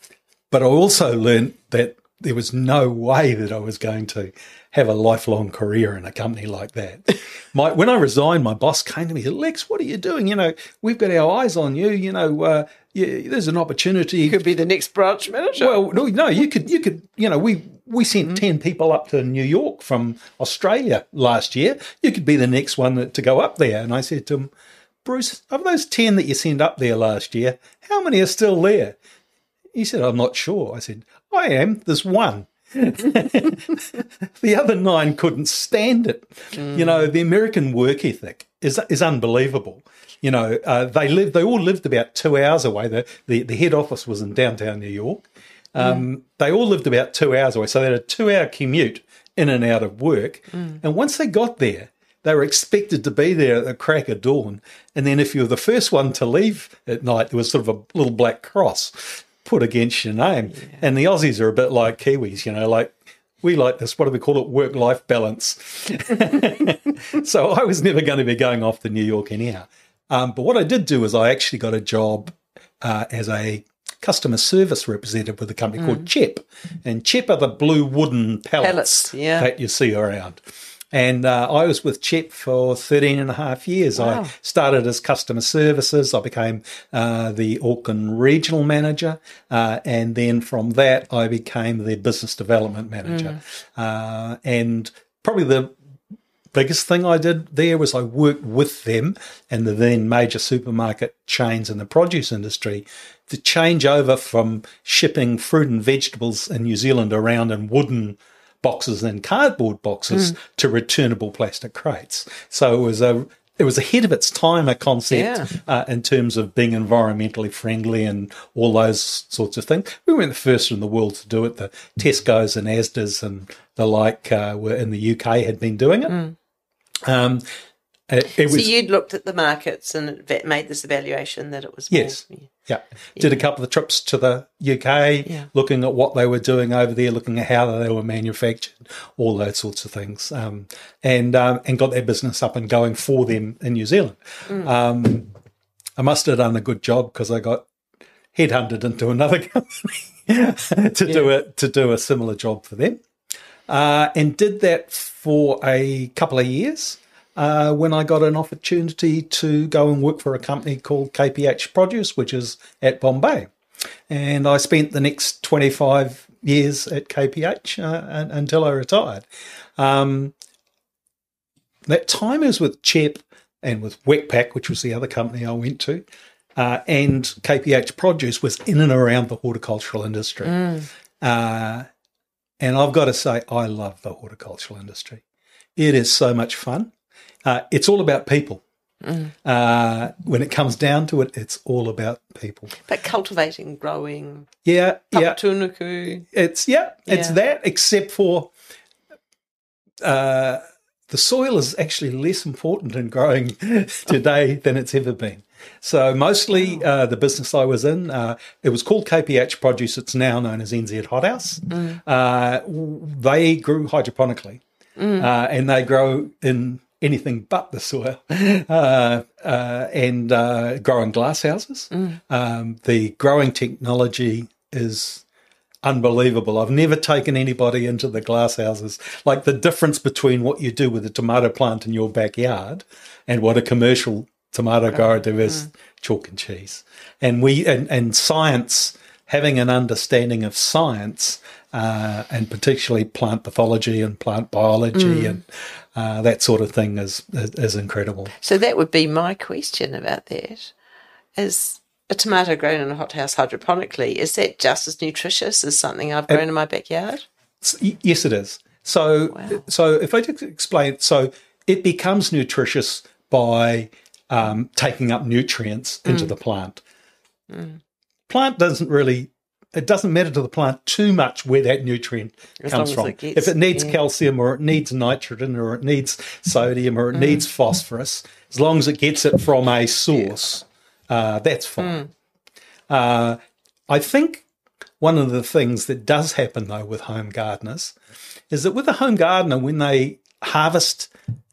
I also learned that there was no way that I was going to have a lifelong career in a company like that. When I resigned, my boss came to me and said, Lex, what are you doing? We've got our eyes on you. There's an opportunity. You could be the next branch manager. Well, no, you could. We sent 10 people up to New York from Australia last year. You could be the next one to go up there. And I said to him, Bruce, of those 10 that you sent up there last year, how many are still there? He said, I'm not sure. I said, I am. There's one. The other 9 couldn't stand it. The American work ethic is unbelievable. They all lived about 2 hours away. The head office was in downtown New York. They all lived about 2 hours away, so they had a 2-hour commute in and out of work. And once they got there, they were expected to be there at the crack of dawn. And then if you were the first one to leave at night, there was sort of a little black cross put against your name. Yeah. And the Aussies are a bit like Kiwis, we like this, what do we call it, work-life balance. So I was never going to be going off to New York anyhow. But what I did do is I actually got a job as a customer service representative with a company called Chep. And Chep are the blue wooden pallets that you see around. And I was with Chep for 13 and a half years. Wow. I started as customer services. I became the Auckland regional manager. And then from that, I became the business development manager. And probably the biggest thing I did there was I worked with them and the then major supermarket chains in the produce industry to change over from shipping fruit and vegetables in New Zealand around in wooden boxes and cardboard boxes to returnable plastic crates. So it was ahead of its time, a concept in terms of being environmentally friendly and all those sorts of things. We weren't the first in the world to do it. The Tesco's and Asda's and the like were in the UK had been doing it. So you'd looked at the markets and made this evaluation that it was more. Yes. Yeah. Did a couple of trips to the UK, looking at what they were doing over there, looking at how they were manufactured, all those sorts of things, and got their business up and going for them in New Zealand. I must have done a good job because I got headhunted into another company to do a similar job for them, and did that for a couple of years. When I got an opportunity to go and work for a company called KPH Produce, which is at Bombay. And I spent the next 25 years at KPH until I retired. that time is with Chep and with Wetpack, which was the other company I went to, and KPH Produce was in and around the horticultural industry. And I've got to say, I love the horticultural industry. It is so much fun. It's all about people. When it comes down to it, it's all about people. But cultivating, growing, taputunuku. It's that, except for the soil is actually less important in growing today than it's ever been. So mostly the business I was in, it was called KPH Produce. It's now known as NZ Hothouse. They grew hydroponically, and they grow in anything but the soil, and grow in glass houses. The growing technology is unbelievable. I've never taken anybody into the glass houses. Like the difference between what you do with a tomato plant in your backyard and what a commercial tomato grower do is chalk and cheese. And science, having an understanding of science, and particularly plant pathology and plant biology and that sort of thing is incredible. So that would be my question about that. Is a tomato grown in a hothouse hydroponically, is that just as nutritious as something I've grown in my backyard? Yes, it is. So if I just explain, so it becomes nutritious by taking up nutrients into the plant. Plant it doesn't matter to the plant too much where that nutrient comes from. If it needs calcium or it needs nitrogen or it needs sodium or it needs phosphorus, as long as it gets it from a source, that's fine. I think one of the things that does happen, though, with home gardeners is that with a home gardener, when they harvest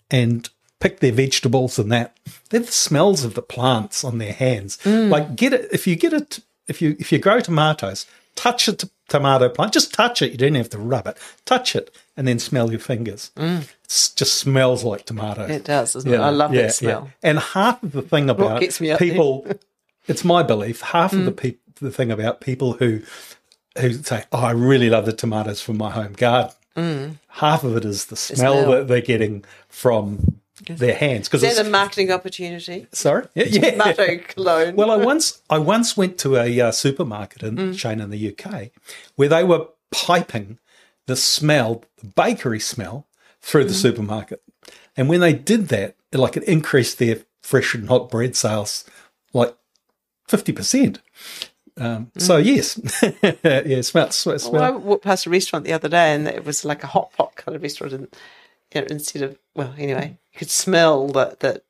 and pick their vegetables and that, they have the smells of the plants on their hands. Like if you grow tomatoes, touch a tomato plant, just touch it. You don't have to rub it. Touch it and then smell your fingers. It just smells like tomatoes. It does, doesn't it? I love that smell. Yeah. And half of the thing about people, it's my belief, half of the thing about people who say, oh, I really love the tomatoes from my home garden, half of it is the smell that they're getting from their hands. Is that a marketing opportunity? Sorry? Tomato cologne. Well, I once went to a supermarket chain in the UK where they were piping the smell, the bakery smell, through the supermarket. And when they did that, it increased their fresh and hot bread sales like 50%. So yes, smell. Well, I walked past a restaurant the other day and it was like a hot pot kind of restaurant, and instead of, well, anyway, you could smell the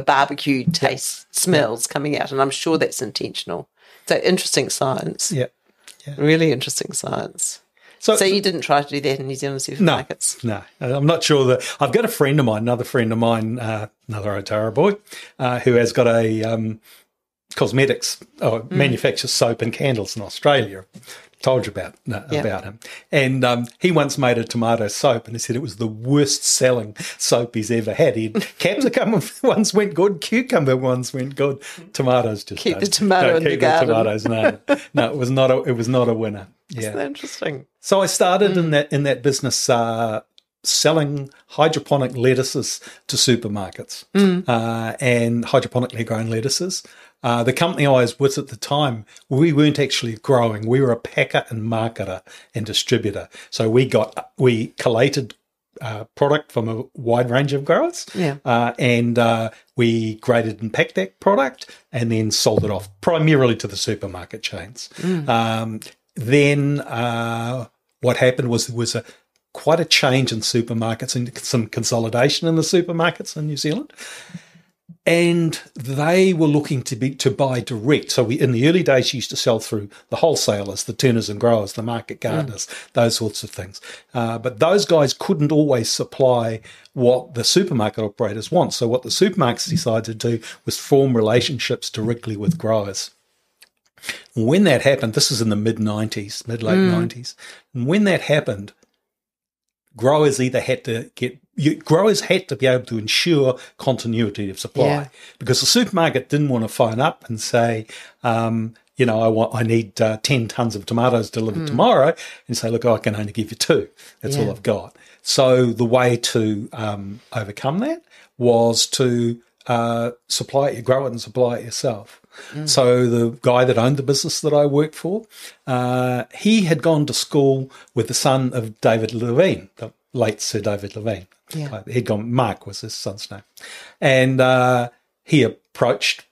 barbecue taste smells coming out, and I'm sure that's intentional. So interesting science. Yeah. Really interesting science. So you didn't try to do that in New Zealand supermarkets? No. I'm not sure that. I've got another friend of mine, another Ōtara boy, who has got a cosmetics, manufactures soap and candles in Australia. Told you about him. And he once made a tomato soap, and he said it was the worst selling soap he's ever had. Capsicum ones went good, cucumber ones went good, tomatoes just keep the tomato in the garden. Tomatoes, no, it was not a winner. Yeah, that's interesting. So I started in that business, selling hydroponic lettuces to supermarkets and hydroponically grown lettuces. The company I was with at the time, we weren't actually growing. We were a packer and marketer and distributor. So we collated product from a wide range of growers, and we graded and packed that product and then sold it off primarily to the supermarket chains. Then what happened was there was quite a change in supermarkets and some consolidation in the supermarkets in New Zealand. And they were looking to buy direct. So in the early days, used to sell through the wholesalers, the turners and growers, the market gardeners, those sorts of things. But those guys couldn't always supply what the supermarket operators want. So what the supermarkets decided to do was form relationships directly with growers. When that late 90s. And when that happened, growers had to be able to ensure continuity of supply, because the supermarket didn't want to phone up and say, I need 10 tonnes of tomatoes delivered tomorrow, and say, look, I can only give you 2. That's all I've got. So the way to overcome that was to supply it, grow it and supply it yourself. So the guy that owned the business that I worked for, he had gone to school with the son of David Levine, the late Sir David Levine. Yeah. He'd gone, Mark was his son's name. And he approached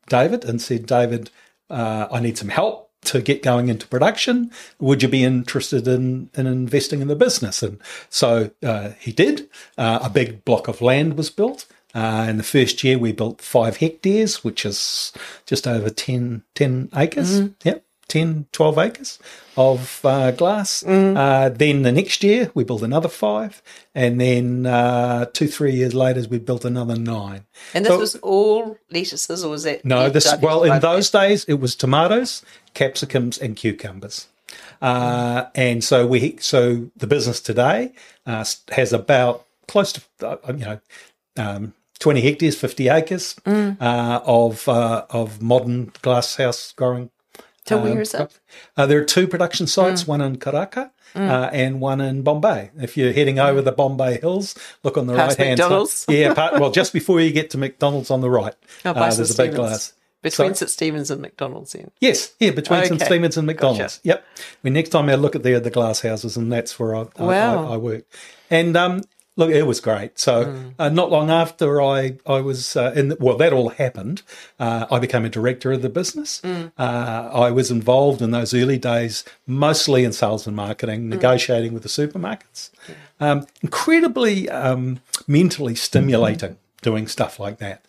David and said, David, I need some help to get going into production. Would you be interested in investing in the business? And so he did. A big block of land was built. In the first year, we built 5 hectares, which is just over 10 acres. Yep, 10, 12 acres of glass. Then the next year, we built another 5. And then 2-3 years later, we built another 9. And this was all lettuces, or was that? No, in those days, it was tomatoes, capsicums, and cucumbers. And so the business today has about close to, 20 hectares, 50 acres of modern glasshouse growing. So where is it? There are 2 production sites, one in Karaka and one in Bombay. If you're heading over the Bombay Hills, look on the right-hand side. Yeah, just before you get to McDonald's on the right, there's a big glass. Between St Stephen's and McDonald's then? Yes, between St Stephen's and McDonald's. Gotcha. Yep. Next time I look at the glass houses, and that's where I worked. And look, it was great. So not long after I was that all happened, I became a director of the business. I was involved in those early days, mostly in sales and marketing, negotiating with the supermarkets. Incredibly mentally stimulating doing stuff like that.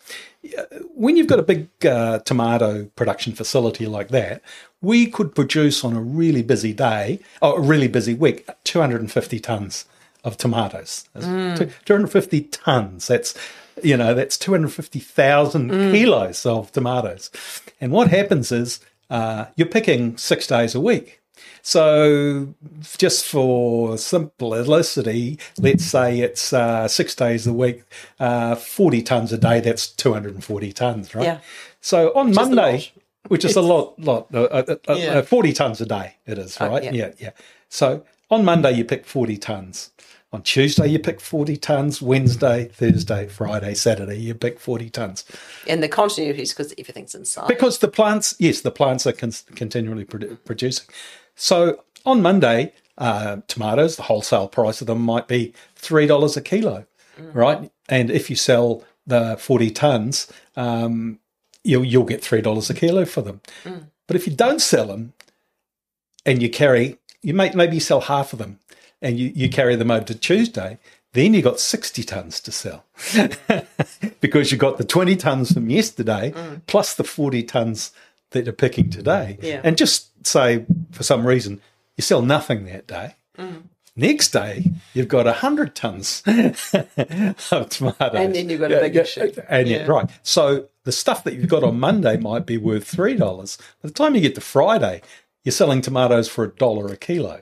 When you've got a big tomato production facility like that, we could produce on a really busy day, or a really busy week, 250 tonnes of tomatoes. 250 tonnes. That's 250,000 kilos of tomatoes. And what happens is you're picking 6 days a week. So just for simplicity, let's say it's 6 days a week, 40 tonnes a day, that's 240 tonnes, right? Yeah. So on Monday, which is a lot, 40 tonnes a day it is, right? Yeah. So on Monday you pick 40 tonnes. On Tuesday, you pick 40 tonnes. Wednesday, Thursday, Friday, Saturday, you pick 40 tonnes. And the continuity is because everything's inside. Because the plants are continually producing. So on Monday, tomatoes, the wholesale price of them might be $3 a kilo, right? And if you sell the 40 tonnes, you'll get $3 a kilo for them. But if you don't sell them and you maybe sell half of them, and you carry them over to Tuesday, then you got 60 tonnes to sell because you got the 20 tonnes from yesterday plus the 40 tonnes that you're picking today. Yeah. And just say, for some reason, you sell nothing that day. Next day, you've got 100 tonnes of tomatoes. And then you've got a big issue. Right. So the stuff that you've got on Monday might be worth $3. By the time you get to Friday, you're selling tomatoes for $1 a kilo.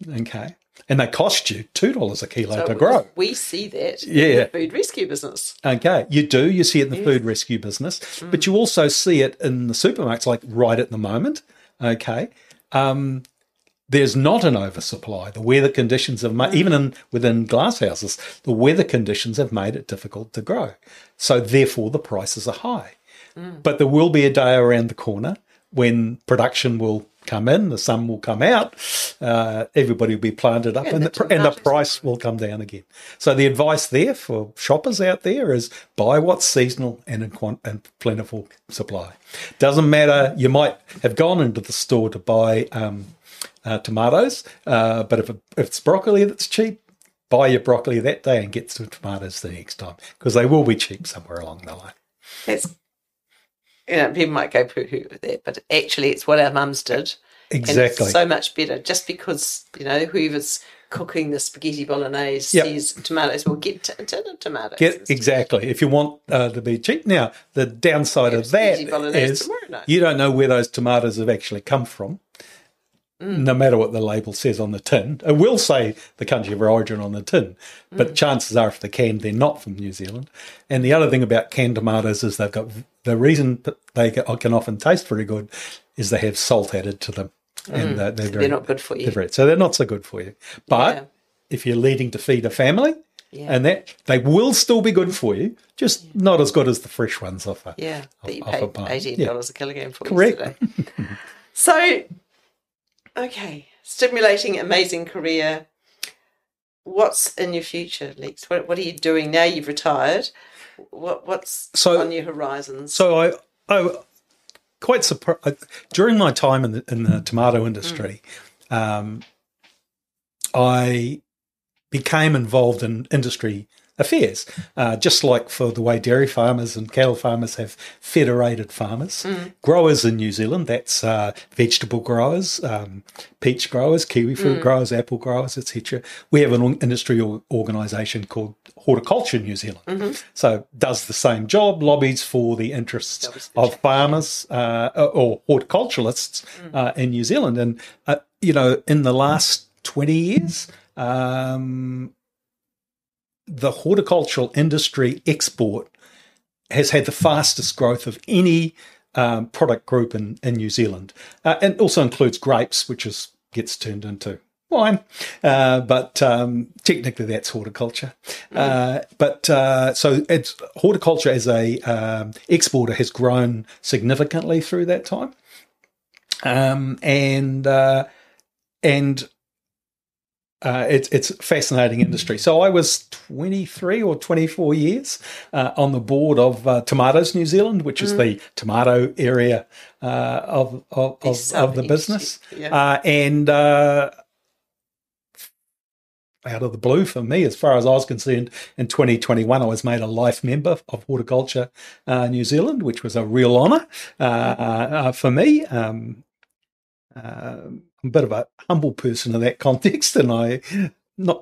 Okay. And they cost you $2 a kilo to grow. We see that in the food rescue business. Okay, you do. You see it in the food rescue business, but you also see it in the supermarkets, like right at the moment. Okay, there's not an oversupply. The weather conditions have made, even within glasshouses, the weather conditions have made it difficult to grow. So therefore, the prices are high. But there will be a day around the corner when production will come in, the sun will come out, everybody will be planted up, and the price will come down again. So the advice there for shoppers out there is buy what's seasonal and in plentiful supply. Doesn't matter, you might have gone into the store to buy tomatoes, but if it's broccoli that's cheap, buy your broccoli that day and get some tomatoes the next time, because they will be cheap somewhere along the line. That's, people might go poo-hoo with that, but actually it's what our mums did. Exactly. And it's so much better, just because, whoever's cooking the spaghetti bolognese says tomatoes, well, get a tin of tomatoes. Exactly. If you want to be cheap. Now, the downside of that is you don't know where those tomatoes have actually come from. No matter what the label says on the tin. It will say the country of origin on the tin, but chances are if they're canned, they're not from New Zealand. And the other thing about canned tomatoes is they've got the reason that they can often taste very good is they have salt added to them. And they're not good for you. So they're not so good for you. But if you're leading to feed a family, and that they will still be good for you, just not as good as the fresh ones off a that you paid $18 a kilogram for. Correct. Yesterday. So, okay, stimulating, amazing career. What's in your future, Lex? What are you doing now? You've retired. What's on your horizons? So I quite surprised during my time in the tomato industry. I became involved in industry affairs, just like for the way dairy farmers and cattle farmers have federated farmers. Growers in New Zealand, that's vegetable growers, peach growers, kiwi fruit growers, apple growers, etc. We have an industry organisation called Horticulture New Zealand. So does the same job, lobbies for the interests of farmers or horticulturalists in New Zealand. And, in the last 20 years, the horticultural industry export has had the fastest growth of any product group in New Zealand, and also includes grapes, which gets turned into wine, but technically that's horticulture. So it's horticulture as a exporter has grown significantly through that time, it's a fascinating industry. So I was 23 or 24 years on the board of Tomatoes New Zealand, which is the tomato area of the business. And out of the blue for me, as far as I was concerned, in 2021, I was made a life member of Horticulture New Zealand, which was a real honour for me. I'm a bit of a humble person in that context, and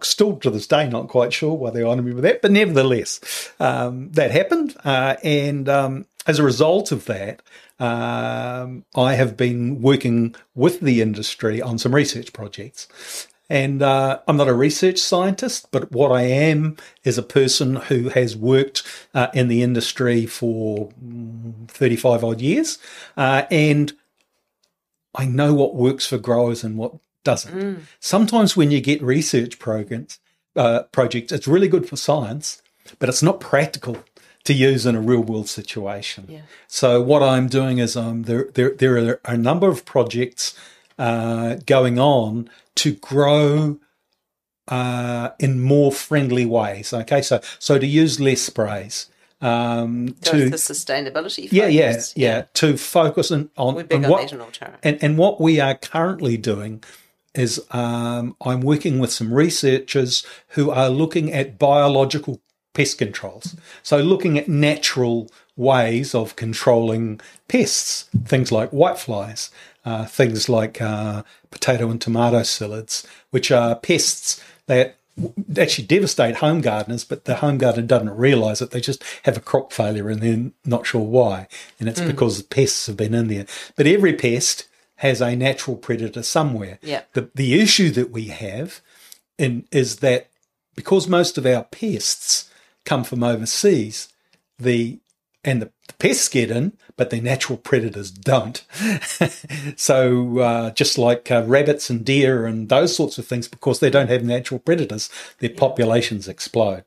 still to this day not quite sure why they honoured me with that, but nevertheless, that happened, and as a result of that, I have been working with the industry on some research projects. And I'm not a research scientist, but what I am is a person who has worked in the industry for 35 odd years, and I know what works for growers and what doesn't. Sometimes when you get research projects, it's really good for science, but it's not practical to use in a real-world situation. So what I'm doing is there are a number of projects going on to grow in more friendly ways. Okay, so to use less sprays. To the sustainability focus. To focus on We're big on that in Ōtara. And what we are currently doing is I'm working with some researchers who are looking at biological pest controls. So looking at natural ways of controlling pests, things like whiteflies, things like potato and tomato psyllids, which are pests that actually devastate home gardeners, but the home gardener doesn't realise it. They just have a crop failure and they're not sure why. And it's because the pests have been in there. But every pest has a natural predator somewhere. The issue that we have is that because most of our pests come from overseas, the pests get in, but their natural predators don't. So just like rabbits and deer and those sorts of things, because they don't have natural predators, their populations explode.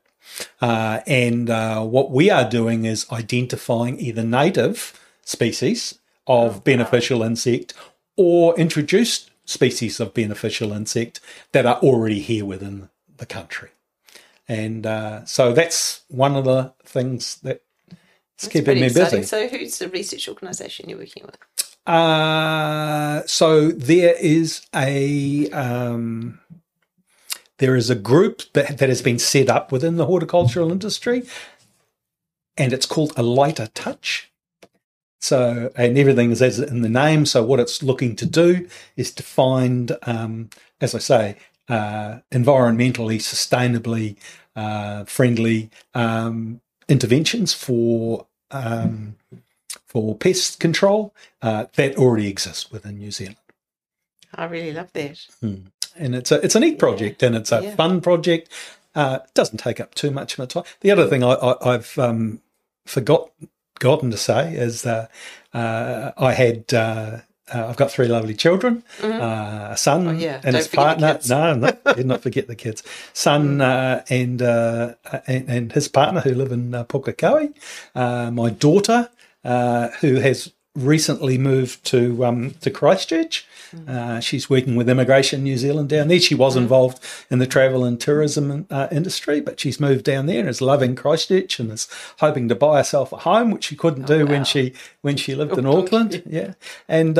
And what we are doing is identifying either native species of beneficial insect or introduced species of beneficial insect that are already here within the country. And so that's one of the things that's keeping me busy. So who's the research organisation you're working with? So there is a group that has been set up within the horticultural industry, and it's called A Lighter Touch. So, and everything is as in the name. So what it's looking to do is to find, as I say, environmentally, sustainably friendly interventions for pest control that already exists within New Zealand. I really love that. And it's a neat project, and it's a fun project. It doesn't take up too much of my time. The other thing I've forgotten to say is I had I've got 3 lovely children, a son and Don't his forget the partner. kids. No, did not forget the kids. Son and his partner who live in Pukekohe. My daughter, who has recently moved to Christchurch. She's working with Immigration New Zealand down there. She was involved in the travel and tourism industry, but she's moved down there and is loving Christchurch and is hoping to buy herself a home, which she couldn't do when she lived in Auckland. Yeah, and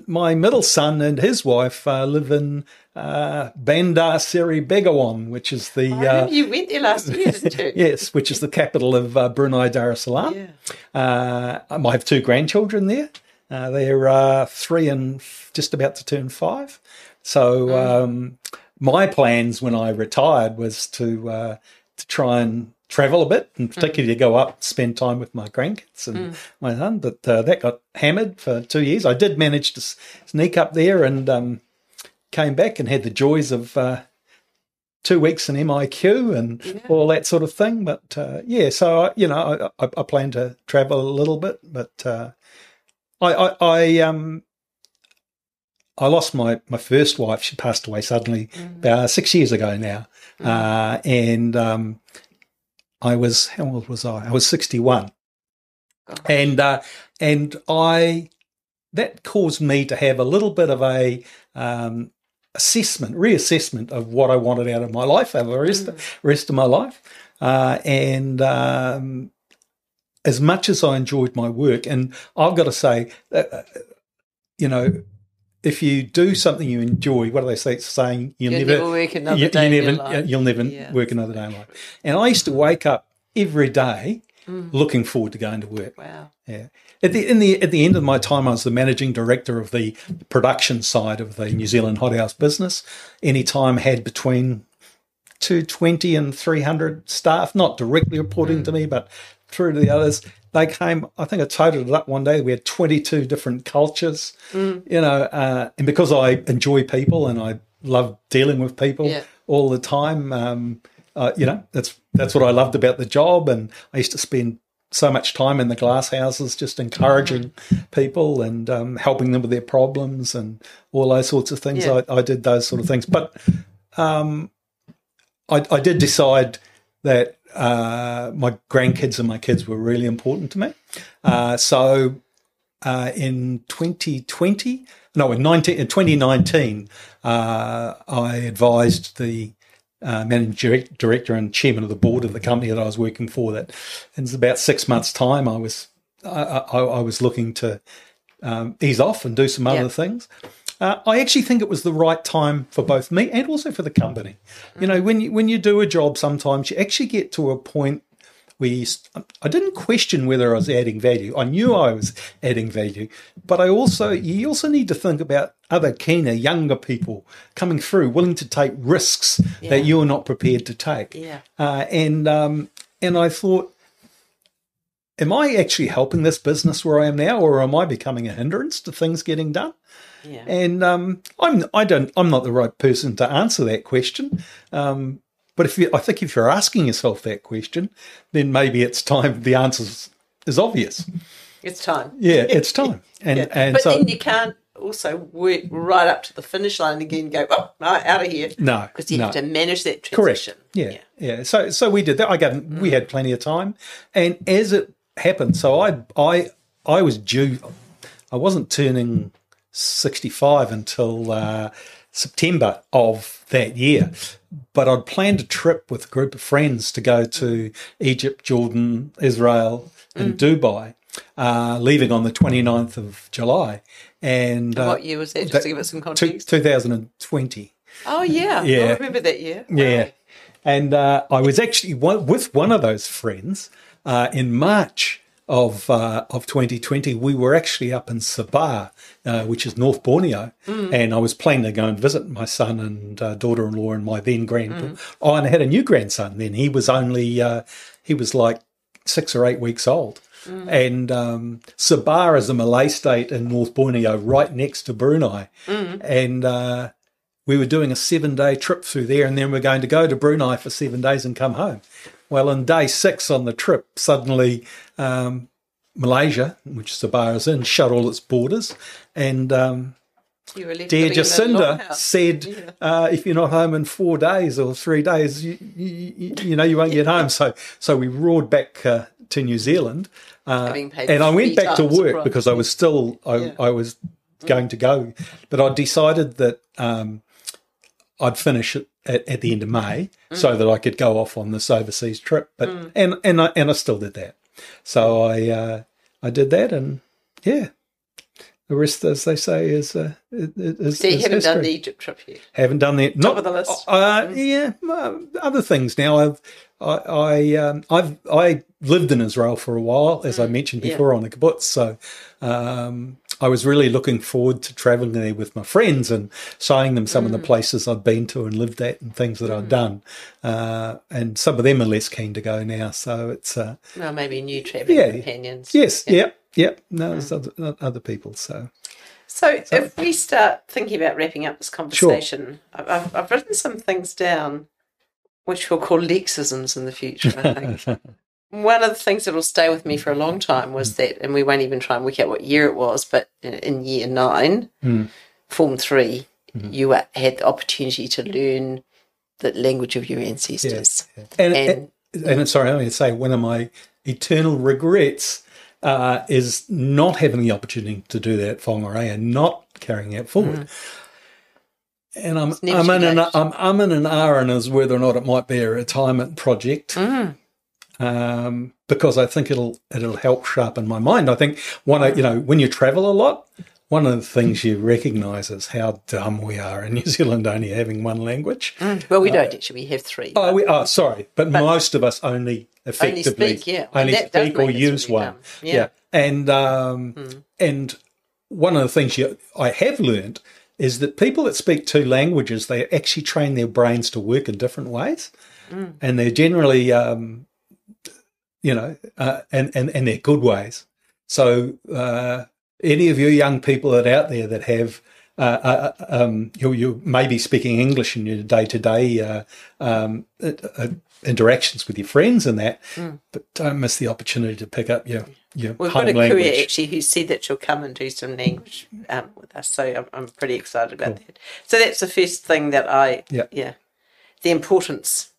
my middle son and his wife live in Bandar Seri Begawan, which is the I remember you went there last year, didn't you? yes, which is the capital of Brunei Darussalam. Yeah. I have 2 grandchildren there. They're 3 and just about to turn 5. So my plans when I retired was to try and travel a bit, and particularly to go up, spend time with my grandkids and my son. But that got hammered for 2 years. I did manage to sneak up there and came back and had the joys of 2 weeks in MIQ and all that sort of thing. But so I plan to travel a little bit, but I lost my first wife. She passed away suddenly about 6 years ago now, and I was, how old was I? I was 61, and that caused me to have a little bit of a reassessment of what I wanted out of my life, over the rest of my life, and as much as I enjoyed my work, and I've got to say, if you do something you enjoy, what do they say? It's saying you'll never work another day in your life. You'll never work another day in life. And I used to wake up every day looking forward to going to work. Wow. Yeah. At the end of my time, I was the managing director of the production side of the New Zealand hothouse business. Any time had between 220 and 300 staff, not directly reporting to me, but through to the others. They came, I think I totaled it up one day, we had 22 different cultures, and because I enjoy people and I love dealing with people all the time, that's what I loved about the job. And I used to spend so much time in the glass houses just encouraging people and helping them with their problems and all those sorts of things. I did those sort of things. But I did decide that my grandkids and my kids were really important to me. So in 2019, I advised the managing director and chairman of the board of the company that I was working for that in about 6 months' time I was looking to ease off and do some other things. I actually think it was the right time for both me and also for the company. When you do a job, sometimes you actually get to a point where I didn't question whether I was adding value. I knew I was adding value, but you also need to think about other keener, younger people coming through, willing to take risks that you're not prepared to take. Yeah. And I thought, am I actually helping this business where I am now, or am I becoming a hindrance to things getting done? Yeah. And I'm not the right person to answer that question. But I think if you're asking yourself that question, then maybe it's time. The answer is obvious. It's time. Yeah, it's time. And but so, then you can't also work right up to the finish line again and go, oh, no, out of here. No, because you have to manage that correct. transition. Yeah. So we did that. We had plenty of time, and as it happened, so I was due. I wasn't turning 65 until September of that year, but I'd planned a trip with a group of friends to go to Egypt, Jordan, Israel, and Dubai, leaving on the 29th of July. And what year was that, just to give us some context? 2020. Oh, yeah. I remember that year. Wow. Yeah. And I was actually with one of those friends in March of 2020. We were actually up in Sabah, which is North Borneo, and I was planning to go and visit my son and daughter-in-law and my then and I had a new grandson then. He was like 6 or 8 weeks old. And Sabah is a Malay state in North Borneo right next to Brunei. And we were doing a 7-day trip through there, and then we're going to go to Brunei for 7 days and come home. Well, on day 6 on the trip, suddenly Malaysia, which Sabah is in, shut all its borders, and You were left dear living in a Jacinda longhouse. said, if you're not home in 4 days or 3 days, you won't get home. So we roared back to New Zealand, Having paid and I went 3 back to times the work price. because I was still I was going to go, but I decided that I'd finish it at the end of May so that I could go off on this overseas trip. But and I still did that. So I did that, and yeah. The rest, as they say, is So you is haven't history. done the Egypt trip yet? Haven't done that. Top of the list. Yeah, other things. Now I lived in Israel for a while, as I mentioned before, on the kibbutz. So I was really looking forward to traveling there with my friends and showing them some of the places I'd been to and lived at and things that I'd done. And some of them are less keen to go now. So it's Well, maybe new travelling companions. yes, yep. No, there's other people. So if we start thinking about wrapping up this conversation, I've written some things down which we'll call Lexisms in the future, I think. One of the things that will stay with me for a long time was that, and we won't even try and work out what year it was, but in year 9, Form 3, you had the opportunity to learn the language of your ancestors. And sorry, I'm going to say one of my eternal regrets is not having the opportunity to do that at Whangarei and not carrying it forward. And I'm in an hour as whether or not it might be a retirement project, because I think it'll help sharpen my mind. I think when you travel a lot, one of the things you recognise is how dumb we are in New Zealand only having one language. Well, we don't actually. We have 3. But most of us only effectively only speak or use one. Yeah. And one of the things I have learned is that people that speak 2 languages, they actually train their brains to work in different ways, and they're generally, and they're good ways. So any of you young people that are out there that have you may be speaking English in your day-to-day interactions with your friends and that, but don't miss the opportunity to pick up your We've home got a language. courier actually who said that she'll come and do some language with us, so I'm pretty excited about that. So that's the first thing that the importance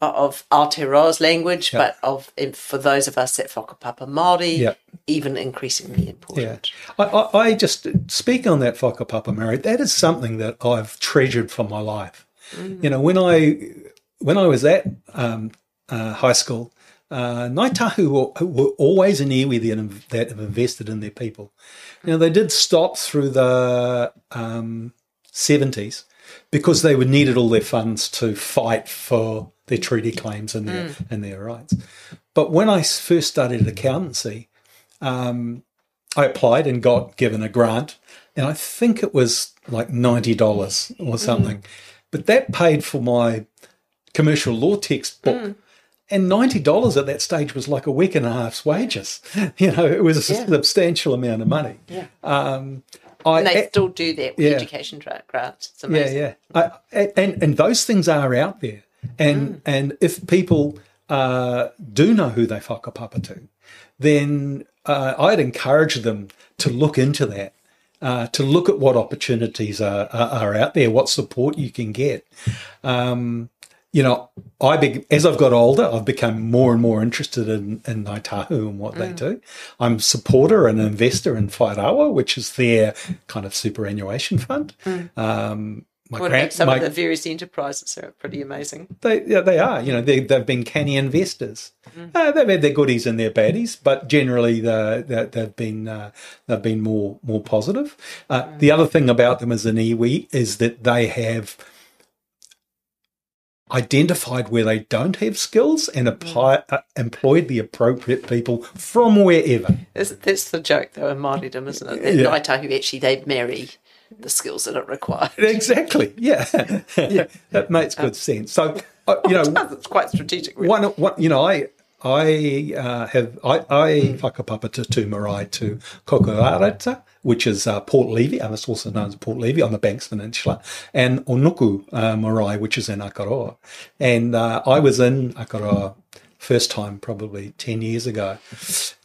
of Aotearoa's language, but for those of us that whakapapa Māori, even increasingly important. Yeah. I just speak on that whakapapa Māori. That is something that I've treasured for my life. You know, when I was at high school, Ngāi Tahu were always an iwi that have invested in their people. You know, they did stop through the 70s because they needed all their funds to fight for their treaty claims and their rights. But when I first studied accountancy, I applied and got given a grant, and I think it was like $90 or something. But that paid for my commercial law textbook. And $90 at that stage was like a week and a half's wages. You know, it was a substantial amount of money. Yeah. And they still do that with education grants. It's amazing. And those things are out there. And if people do know who they whakapapa to, then I'd encourage them to look into that, to look at what opportunities are out there, what support you can get. You know, as I've got older, I've become more and more interested in Ngāi Tahu and what they do. I'm a supporter and investor in Whairawa, which is their kind of superannuation fund. Some of the various enterprises are pretty amazing. They are. You know, they've been canny investors. They've had their goodies and their baddies, but generally they've been more positive. The other thing about them as an iwi is that they have identified where they don't have skills and employed the appropriate people from wherever. That's the joke, though, in Māoridom, isn't it? That Ngāi Tahu, actually, they marry the skills that are required. Exactly, yeah. That makes good sense. So, it's quite strategic, really. I whakapapa to tū marae to Kokorarata, which is Port Levy, and it's also known as Port Levy on the Banks Peninsula, and Onuku marae, which is in Akaroa. And I was in Akaroa first time probably 10 years ago.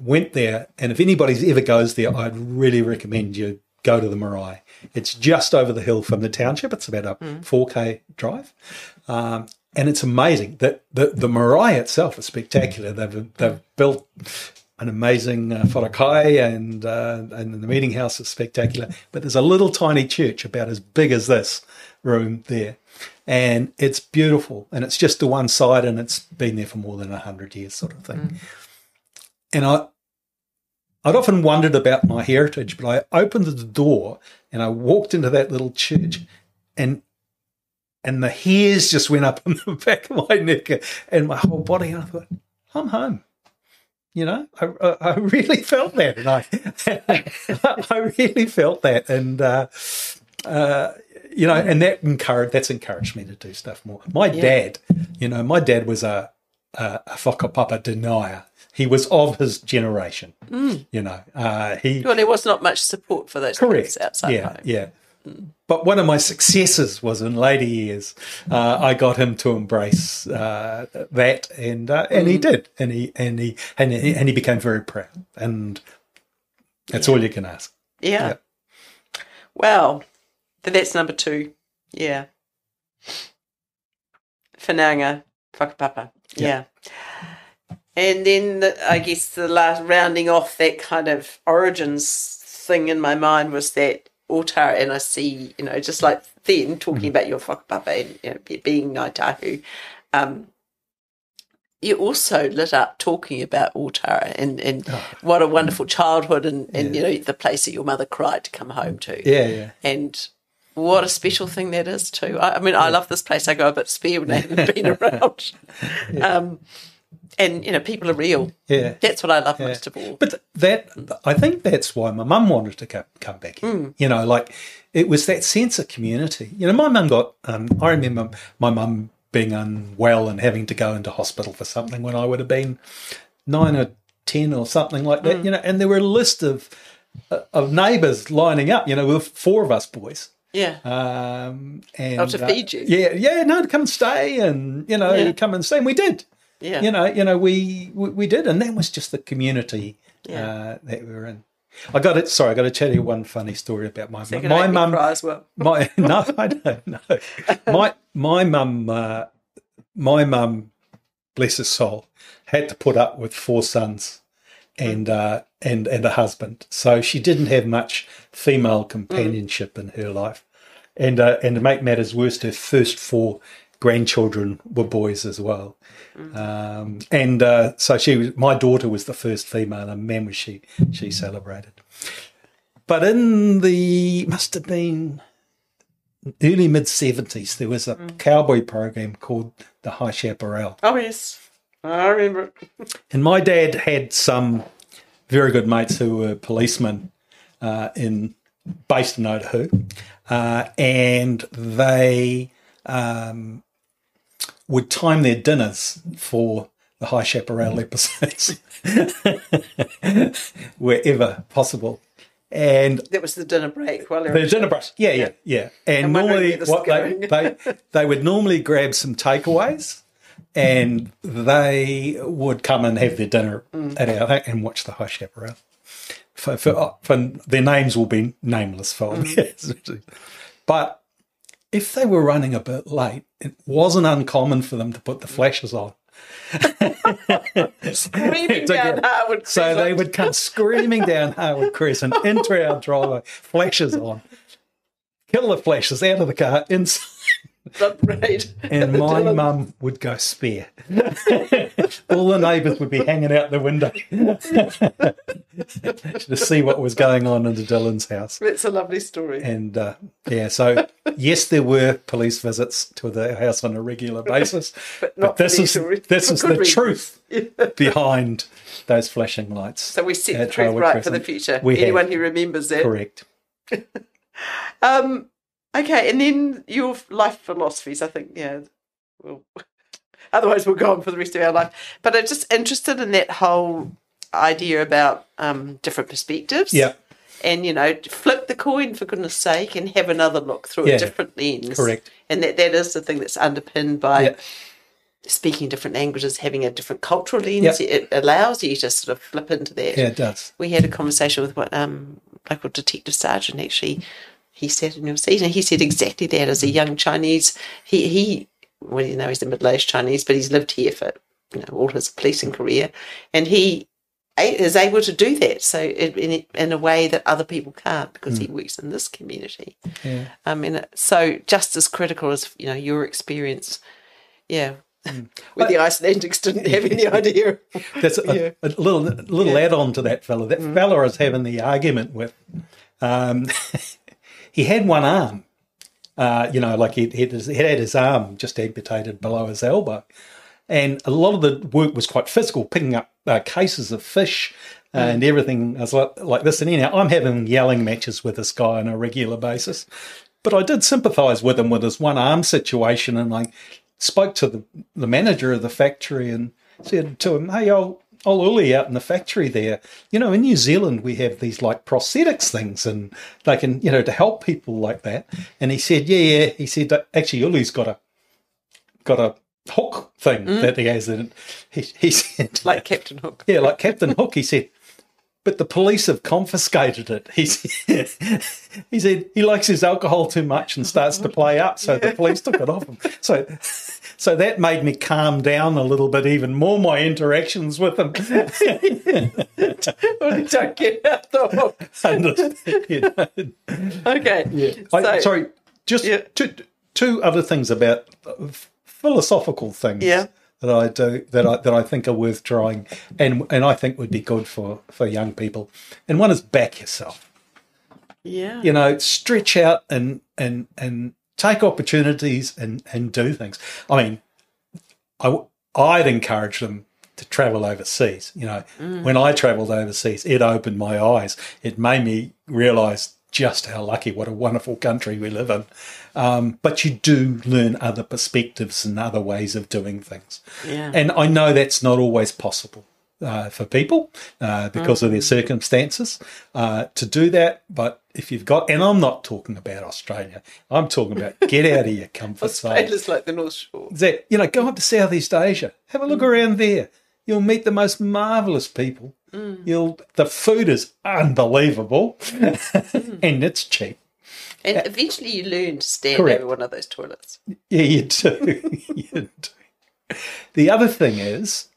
Went there, and if anybody ever goes there, I'd really recommend you go to the marae. It's just over the hill from the township. It's about a 4K drive. And it's amazing that the marae itself is spectacular. They've built an amazing wharakai, and the meeting house is spectacular. But there's a little tiny church about as big as this room there. And it's beautiful, and it's just to one side, and it's been there for more than 100 years, sort of thing. And I'd often wondered about my heritage, but I opened the door and I walked into that little church, and the hairs just went up on the back of my neck and my whole body, and I thought, I'm home. I really felt that, and I really felt that, and and that's encouraged me to do stuff more. My dad was a whakapapa denier. He was of his generation. There was not much support for those things outside home. Yeah. But one of my successes was in later years. I got him to embrace that, and he did, and he became very proud, and that's all you can ask. Yeah. Wow. That's number 2. Yeah. Whananga, whakapapa. Yeah. And then I guess the last rounding off that kind of origins thing in my mind was that Ōtara, and I see, just like then talking about your whakapapa and being Ngāi Tahu, you also lit up talking about Ōtara and what a wonderful childhood and the place that your mother cried to come home to. Yeah. And what a special thing that is too. I love this place. I go a bit spare when I haven't been around. And people are real. Yeah. That's what I love most of all. But I think that's why my mum wanted to come back here. It was that sense of community. My mum I remember my mum being unwell and having to go into hospital for something when I would have been 9 or 10 or something like that, and there were a list of neighbours lining up, with 4 of us boys. Yeah. And to feed you. To come and stay and, come and stay. And we did. Yeah. We did. And that was just the community that we were in. I got to tell you one funny story about my mum. My mum cry as well. No, I don't know. My mum, bless her soul, had to put up with 4 sons and a husband. So she didn't have much female companionship in her life. And to make matters worse, her first 4 grandchildren were boys as well. So my daughter was the first female, and man was she celebrated. But in must have been early mid-70s, there was a cowboy program called the High Chaparral. Oh yes, I remember it. And my dad had some very good mates who were policemen based in Otahuhu, and they would time their dinners for the High Chaparral episodes wherever possible. And that was the dinner break. The dinner break, yeah. And normally, they would normally grab some takeaways, and they would come and have their dinner at our home and watch the High Chaparral. For their names will be nameless for obvious. But if they were running a bit late, it wasn't uncommon for them to put the flashes on. Screaming down Harwood Crescent. So they would come screaming down Harwood Crescent into our driveway, flashes on, kill the flashes out of the car, inside. And my mum would go spare. All the neighbours would be hanging out the window to see what was going on in the Dillon's house. That's a lovely story. And so yes, there were police visits to the house on a regular basis, but this is the truth behind those flashing lights. So we set the truth right for the future. Anyone who remembers that, correct. Okay, and then your life philosophies, I think, otherwise we'll go on for the rest of our life. But I'm just interested in that whole idea about different perspectives. Yeah. And, flip the coin, for goodness sake, and have another look through a different lens. Correct. And that is the thing that's underpinned by speaking different languages, having a different cultural lens, it allows you to sort of flip into that. Yeah, it does. We had a conversation with what local detective sergeant, actually. He sat in New Zealand. He said exactly that. As a young Chinese, he's a middle-aged Chinese, but he's lived here for all his policing career, and he is able to do that. So in a way that other people can't, because he works in this community. Yeah. And so just as critical as your experience. Yeah. With the Icelandics didn't have any idea. That's a little add-on to that fella. That fella I was having the argument with. He had one arm, like he had his arm just amputated below his elbow. And a lot of the work was quite physical, picking up cases of fish and everything. I was like this. And anyhow, I'm having yelling matches with this guy on a regular basis. But I did sympathise with him with his one arm situation, and I spoke to the manager of the factory and said to him, "Hey, old Uli out in the factory there, in New Zealand we have these like prosthetics things, and they can, to help people like that." And he said, yeah. He said, actually, Uli's got a hook thing that he has in it. He said, like Captain Hook. Yeah, like Captain Hook. He said, but the police have confiscated it. He said he likes his alcohol too much and starts to play up, so the police took it off him. So that made me calm down a little bit, even more my interactions with him. Don't get out the hook. Okay. Yeah. Sorry, just two other things about philosophical things that I do that I think are worth trying, and I think would be good for young people. And one is back yourself. Yeah. Stretch out and take opportunities and do things. I mean, I'd encourage them to travel overseas. When I travelled overseas, it opened my eyes. It made me realise just how lucky, what a wonderful country we live in. But you do learn other perspectives and other ways of doing things. Yeah. And I know that's not always possible for people because of their circumstances to do that. But if you've got, and I'm not talking about Australia, I'm talking about get out of your comfort zone. Australia's like the North Shore. Go up to Southeast Asia, have a look around there. You'll meet the most marvellous people. The food is unbelievable and it's cheap. And eventually you learn to stand over one of those toilets. Yeah, you do. You do. The other thing is,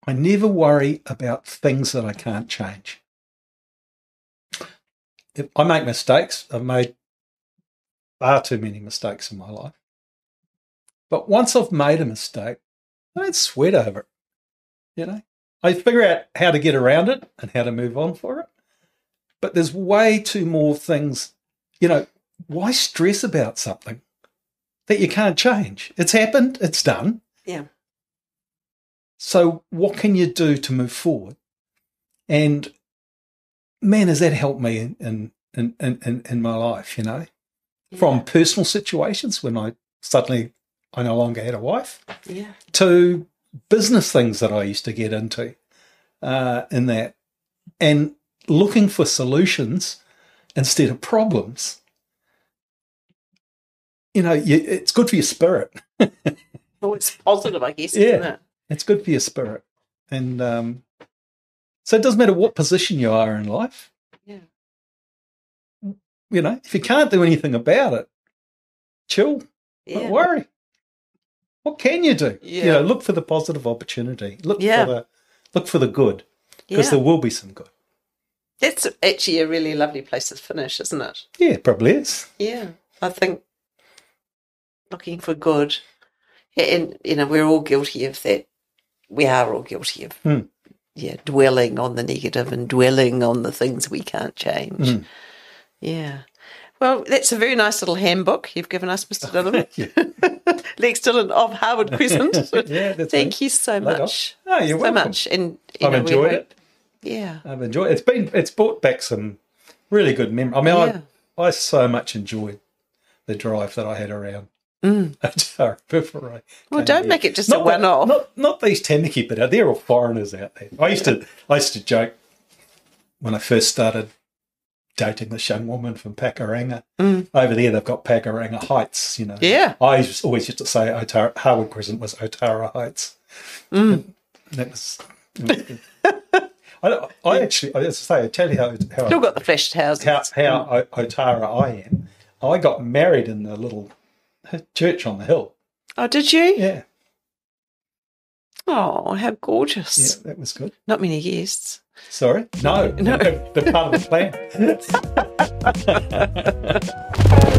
I never worry about things that I can't change. If I make mistakes. I've made far too many mistakes in my life. But once I've made a mistake, I don't sweat over it. I figure out how to get around it and how to move on for it. But there's way too more things. Why stress about something that you can't change? It's happened. It's done. Yeah. So what can you do to move forward? And man, has that helped me in my life, from personal situations when I no longer had a wife, to business things that I used to get into in that, and looking for solutions instead of problems. It's good for your spirit. Well, it's positive, I guess, isn't it? It's good for your spirit. And so it doesn't matter what position you are in life. Yeah. If you can't do anything about it, chill. Don't worry. What can you do? Yeah. Look for the positive opportunity. Look for the good, because there will be some good. That's actually a really lovely place to finish, isn't it? Yeah, it probably is. Yeah, I think looking for good, and we're all guilty of that. We are all guilty of dwelling on the negative and dwelling on the things we can't change. Yeah. Well, that's a very nice little handbook you've given us, Mr. Dillon. Lex Dillon of Harvard Crescent. Thank you so much. Oh, you're welcome. So much. And I've enjoyed it. Yeah. I've enjoyed it. It's brought back some really good memories. I mean, I so much enjoyed the drive that I had around Ōtara before I Well, don't make it just a one-off. Not these Tamaki, but they're all foreigners out there. I used to joke when I first started dating this young woman from Pakuranga. Over there, they've got Pakuranga Heights, you know. Yeah. I always used to say Harwood Crescent was Ōtara Heights. That was good. I actually, as I say, I tell you how Still got the flashed houses. how Ōtara I am. I got married in the little church on the hill. Oh, did you? Yeah. Oh, how gorgeous. Yeah, that was good. Not many guests. Sorry? No. No. They're part of the plan.